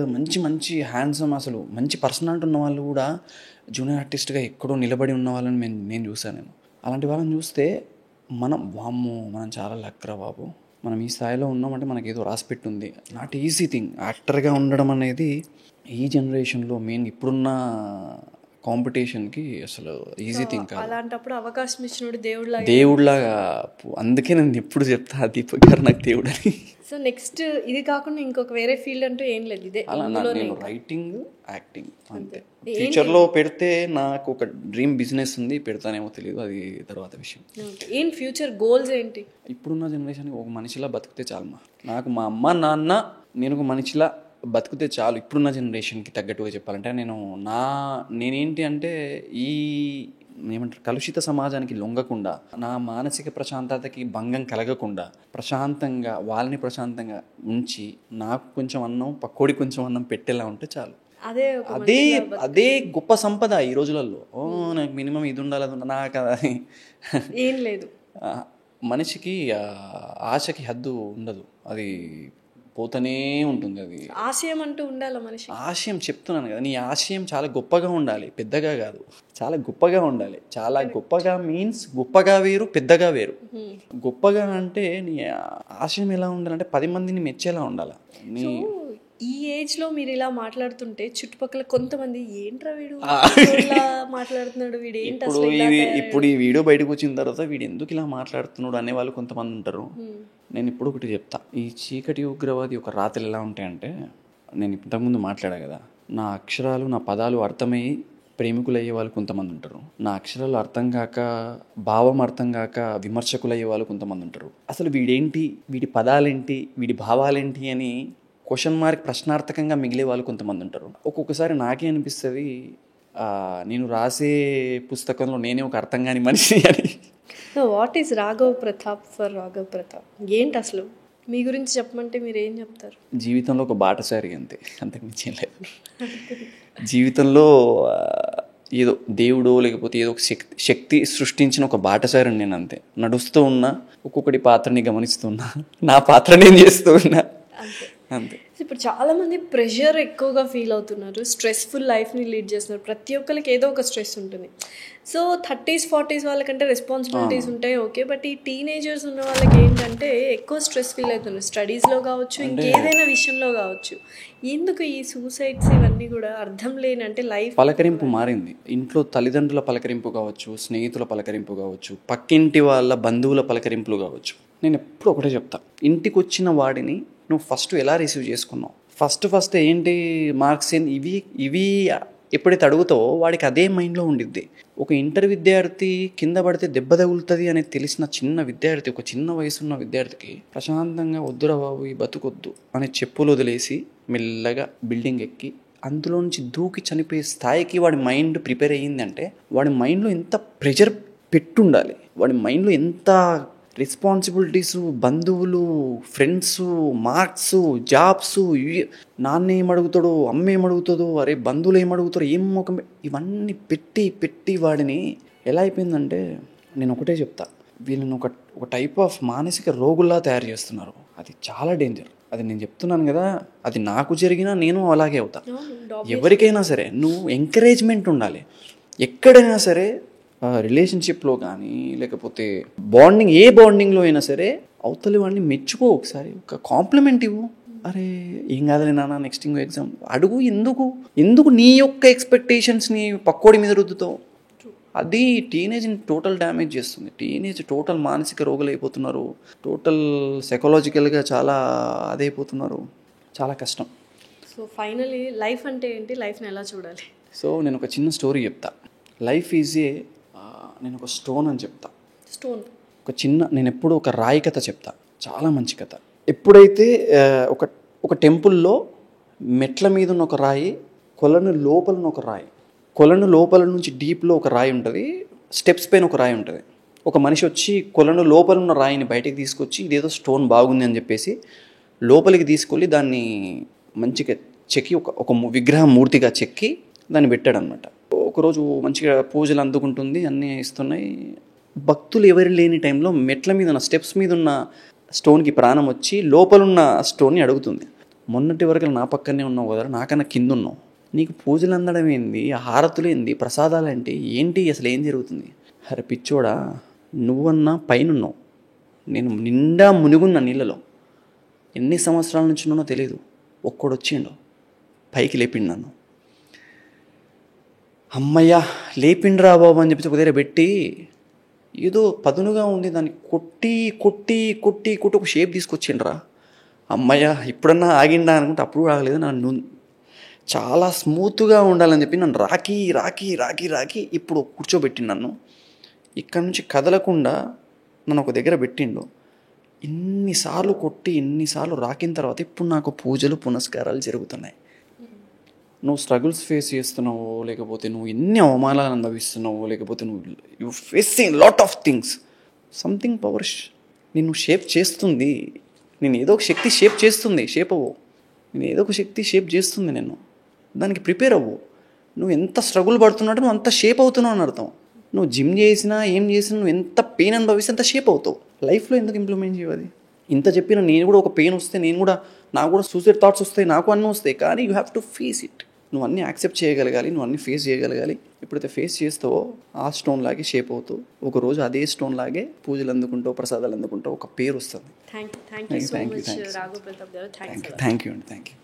మంచి హ్యాండ్సమ్, అసలు మంచి పర్సనాలిటీ ఉన్న వాళ్ళు కూడా జూనియర్ ఆర్టిస్ట్గా ఎక్కడో నిలబడి ఉన్న వాళ్ళని నేను చూసాను. అలాంటి వాళ్ళని చూస్తే మనం చాలా లక్కరా బాబు, మనం ఈ స్థాయిలో ఉన్నామంటే మనకి ఏదో రాసిపెట్టి ఉంది. నాట్ ఈజీ థింగ్ యాక్టర్గా ఉండడం అనేది ఈ జనరేషన్లో, మెయిన్ ఇప్పుడున్న కాంపిటీషన్కి అసలు ఈజీ థింగ్ కాదు. అలాంటప్పుడు అవకాశం ఇచ్చినోడు దేవుడిలాగా. అందుకే నేను ఎప్పుడు చెప్తా దీపక్ గారు నాకు దేవుడు అని. సో నెక్స్ట్ ఇది కాకుండా ఇంకొక వేరే ఫీల్డ్ అంటూ ఏం లేదు, ఇదే అలా నేను రైటింగ్, యాక్టింగ్ అంతే. ఫ్యూచర్లో పెడితే నాకు ఒక డ్రీమ్ బిజినెస్ ఉంది, పెడతానేమో తెలియదు, అది తర్వాత విషయం. ఏం ఫ్యూచర్ గోల్స్ ఏంటి? ఇప్పుడున్న జనరేషన్కి ఒక మనిషిలా బతికితే చాలు. నాకు మా అమ్మ నాన్న, నేను ఒక మనిషిలా బతికితే చాలు. ఇప్పుడున్న జనరేషన్కి తగ్గట్టుగా చెప్పాలంటే నేనేంటి అంటే ఈ ఏమంటారు కలుషిత సమాజానికి లొంగకుండా, నా మానసిక ప్రశాంతతకి భంగం కలగకుండా, ప్రశాంతంగా వాళ్ళని ప్రశాంతంగా ఉంచి నాకు కొంచెం అన్నం పక్కోడి కొంచెం అన్నం పెట్టేలా ఉంటే చాలు. అదే గొప్ప సంపద ఈ రోజులలో. నాకు మినిమం ఇది ఉండాలి, అది ఉండాలి, నాకు అది ఏం లేదు. మనిషికి ఆశకి హద్దు ఉండదు, అది పోతూనే ఉంటుంది. అది ఆశయం అంటూ ఉండాలి మనిషి. ఆశయం చెప్తున్నాను కదా, నీ ఆశయం చాలా గొప్పగా ఉండాలి, పెద్దగా కాదు, చాలా గొప్పగా ఉండాలి. చాలా గొప్పగా మీన్స్ గొప్పగా వేరు, పెద్దగా వేరు. గొప్పగా అంటే నీ ఆశయం ఎలా ఉండాలంటే 10 మందిని మెచ్చేలా ఉండాలి. ఈ ఏజ్ లో మీరు ఇలా మాట్లాడుతుంటే చుట్టుపక్కల కొంతమంది ఏంట్రా వీడు మాట్లాడుతున్నాడు, వీడు ఏంటి అసలు. ఇప్పుడు ఈ వీడియో బయటకు వచ్చిన తర్వాత వీడు ఎందుకు ఇలా మాట్లాడుతున్నాడు అనే వాళ్ళు కొంతమంది ఉంటారు. నేను ఇప్పుడు ఒకటి చెప్తా, ఈ చీకటి ఉగ్రవాది ఒక రాత్రులు ఎలా ఉంటాయంటే, నేను ఇంతకుముందు మాట్లాడా కదా, నా అక్షరాలు నా పదాలు అర్థమయ్యి ప్రేమికులు అయ్యే వాళ్ళు కొంతమంది ఉంటారు, నా అక్షరాలు అర్థం కాక భావం అర్థం కాక విమర్శకులు అయ్యే వాళ్ళు కొంతమంది ఉంటారు. అసలు వీడేంటి, వీడి పదాలేంటి, వీడి భావాలేంటి అని క్వశ్చన్ మార్క్ ప్రశ్నార్థకంగా మిగిలే వాళ్ళు కొంతమంది ఉంటారు. ఒక్కొక్కసారి నాకే అనిపిస్తుంది నేను రాసే పుస్తకంలో నేనే ఒక అర్థం కాని మనిషి అని. What is Raghav Pratap for Raghav Pratap? ఏంటి అసలు మీ గురించి చెప్పమంటే మీరు ఏం చెప్తారు? జీవితంలో ఒక బాటసారి, అంతే, అంతకు మించి ఏం లేదు. జీవితంలో ఏదో దేవుడో లేకపోతే ఏదో ఒక శక్తి సృష్టించిన ఒక బాటసారిని నేను, అంతే. నడుస్తూ ఉన్నా, ఒక్కొక్కటి పాత్రని గమనిస్తున్నా, నా పాత్ర నేను చేస్తూ ఉన్నా, అంతే. ఇప్పుడు చాలా మంది ప్రెషర్ ఎక్కువగా ఫీల్ అవుతున్నారు, స్ట్రెస్ఫుల్ లైఫ్ని లీడ్ చేస్తున్నారు. ప్రతి ఒక్కరికి ఏదో ఒక స్ట్రెస్ ఉంటుంది. సో 30s 40s వాళ్ళకంటే రెస్పాన్సిబిలిటీస్ ఉంటాయి, ఓకే. బట్ ఈ టీనేజర్స్ ఉన్న వాళ్ళకి ఏంటంటే ఎక్కువ స్ట్రెస్ ఫీల్ అవుతున్నారు, స్టడీస్లో కావచ్చు, ఇంకేదైనా విషయంలో కావచ్చు. ఎందుకు ఈ సూసైడ్స్ ఇవన్నీ కూడా అర్థం లేని, అంటే లైఫ్ పలకరింపు మారింది. ఇంట్లో తల్లిదండ్రుల పలకరింపు కావచ్చు, స్నేహితుల పలకరింపు కావచ్చు, పక్కింటి వాళ్ళ బంధువుల పలకరింపులు కావచ్చు. నేను ఎప్పుడు ఒకటే చెప్తా, ఇంటికి వచ్చిన వాడిని నువ్వు ఫస్ట్ ఎలా రిసీవ్ చేసుకున్నావు, ఫస్ట్ ఏంటి మార్క్స్ ఏంటి, ఇవి ఎప్పుడైతే అడుగుతావో వాడికి అదే మైండ్లో ఉండిద్ది. ఒక ఇంటర్ విద్యార్థి కింద పడితే దెబ్బ తగులుతుంది అనేది తెలిసిన చిన్న విద్యార్థి, ఒక చిన్న వయసున్న విద్యార్థికి ప్రశాంతంగా వద్దురా బాబు ఈ బతుకొద్దు అనే చెప్పులు వదిలేసి మెల్లగా బిల్డింగ్ ఎక్కి అందులో నుంచి దూకి చనిపోయే స్థాయికి వాడి మైండ్ ప్రిపేర్ అయ్యిందంటే వాడి మైండ్లో ఎంత ప్రెషర్ పెట్టుండాలి, వాడి మైండ్లో ఎంత రెస్పాన్సిబిలిటీసు, బంధువులు, ఫ్రెండ్స్, మార్క్స్, జాబ్స్, నాన్న ఏమడుగుతాడో, అమ్మ ఏమడుగుతుందో, అరే బంధువులు ఏమడుగుతారో, ఏం ముఖం, ఇవన్నీ పెట్టి వాడిని ఎలా అయిపోయిందంటే, నేను ఒకటే చెప్తా, వీళ్ళని ఒక టైప్ ఆఫ్ మానసిక రోగుల్లా తయారు చేస్తున్నారు. అది చాలా డేంజర్. అది నేను చెప్తున్నాను కదా, అది నాకు జరిగినా నేను అలాగే అవుతా. ఎవరికైనా సరే నువ్వు ఎంకరేజ్మెంట్ ఉండాలి. ఎక్కడైనా సరే రిలేషన్షిప్లో కానీ లేకపోతే బాండింగ్, ఏ బాండింగ్లో అయినా సరే అవతలి వాడిని మెచ్చుకో, ఒకసారి ఒక కాంప్లిమెంట్ ఇవ్వు. అరే ఏం కాదులే నాన్న నెక్స్ట్ ఇంకో ఎగ్జామ్ అడుగు. ఎందుకు నీ యొక్క ఎక్స్పెక్టేషన్స్ని పక్కోడి మీద రుద్దుతావు? అది టీనేజ్ని టోటల్ డ్యామేజ్ చేస్తుంది. టీనేజ్ టోటల్ మానసిక రోగులు అయిపోతున్నారు, టోటల్ సైకలాజికల్గా చాలా అదైపోతున్నారు. చాలా కష్టం. సో ఫైనలీ లైఫ్ అంటే ఏంటి, లైఫ్ని ఎలా చూడాలి? సో నేను ఒక చిన్న స్టోరీ చెప్తా. లైఫ్ ఈజ్ నేను ఒక స్టోన్ అని చెప్తా. స్టోన్ నేను ఎప్పుడు ఒక రాయి కథ చెప్తా, చాలా మంచి కథ. ఎప్పుడైతే ఒక టెంపుల్లో మెట్ల మీద ఉన్న ఒక రాయి, కొలను లోపల ఉన్న ఒక రాయి, కొలను లోపల నుంచి డీప్లో ఒక రాయి ఉంటుంది, స్టెప్స్ పైన ఒక రాయి ఉంటుంది. ఒక మనిషి వచ్చి కొలను లోపల ఉన్న రాయిని బయటికి తీసుకొచ్చి ఇదేదో స్టోన్ బాగుంది అని చెప్పేసి లోపలికి తీసుకెళ్ళి దాన్ని మంచిగా చెక్కి ఒక విగ్రహం మూర్తిగా చెక్కి దాన్ని పెట్టాడు అనమాట. ఒకరోజు మంచిగా పూజలు అందుకుంటుంది, అన్నీ ఇస్తున్నాయి. భక్తులు ఎవరు లేని టైంలో మెట్ల మీద ఉన్న స్టెప్స్ మీద ఉన్న స్టోన్కి ప్రాణం వచ్చి లోపలున్న స్టోన్ని అడుగుతుంది. మొన్నటి వరకు నా పక్కనే ఉన్నావు కదా, నాకన్నా కింద ఉన్నావు, నీకు పూజలు అందడం ఏంది, హారతులు ఏంది, ప్రసాదాలు ఏంటి అసలు ఏం జరుగుతుంది? అరే పిచ్చోడా, నువ్వన్నా పైన ఉన్నావు, నేను నిండా మునిగున్న నీళ్ళలో ఎన్ని సంవత్సరాల నుంచి ఉన్నానో తెలియదు. ఒక్కడు వచ్చిండు పైకి లేపిండు నన్ను. అమ్మయ్యా లేపిండ్రా బాబు అని చెప్పి ఒక దగ్గర పెట్టి ఏదో పదునుగా ఉంది దాన్ని కొట్టి కొట్టి కొట్టి కొట్టి ఒక షేప్ తీసుకొచ్చిండ్రా. అమ్మయ్య ఇప్పుడన్నా ఆగిండా అనుకుంటే అప్పుడు ఆగలేదు. నన్ను చాలా స్మూత్గా ఉండాలని చెప్పి నన్ను రాకి రాకి రాకి రాకి ఇప్పుడు కూర్చోబెట్టిండు. నన్ను ఇక్కడ నుంచి కదలకుండా నన్ను ఒక దగ్గర పెట్టిండు. ఇన్నిసార్లు కొట్టి ఇన్నిసార్లు రాకిన తర్వాత ఇప్పుడు నాకు పూజలు పునస్కారాలు జరుగుతున్నాయి. నువ్వు స్ట్రగుల్స్ ఫేస్ చేస్తున్నావో, లేకపోతే నువ్వు ఎన్ని అవమానాలు అనుభవిస్తున్నావో, లేకపోతే you facing lot of things, something power నిన్ను షేప్ చేస్తుంది. నేను ఏదో ఒక శక్తి షేప్ చేస్తుంది. షేప్ అవ్వు, నేను ఏదో ఒక శక్తి షేప్ చేస్తుంది. నేను దానికి ప్రిపేర్ అవ్వు. నువ్వు ఎంత స్ట్రగుల్ పడుతున్నాడో నువ్వు అంత షేప్ అవుతున్నావు అని అర్థం. నువ్వు జిమ్ చేసినా ఏం చేసినా నువ్వు ఎంత పెయిన్ అనుభవిస్తే అంత షేప్ అవుతావు. లైఫ్లో ఎందుకు ఇంప్లిమెంట్ చేయవది? ఇంత చెప్పిన నేను కూడా ఒక పెయిన్ వస్తే నాకు కూడా సూసైడ్ థాట్స్ వస్తాయి, నాకు అన్నీ వస్తాయి. కానీ you have to face it. నువ్వు అన్నీ యాక్సెప్ట్ చేయగలగాలి, నువ్వు అన్నీ ఫేస్ చేయగలగాలి. ఎప్పుడైతే ఫేస్ చేస్తావో ఆ స్టోన్ లాగే షేప్ అవుతావు. ఒకరోజు అదే స్టోన్ లాగే పూజలు అందుకుంటావు, ప్రసాదాలు అందుకుంటావు, ఒక పేరు వస్తుంది. Thank you so much Raghav Pratap గారు. థ్యాంక్ యూ అండి. Thank you.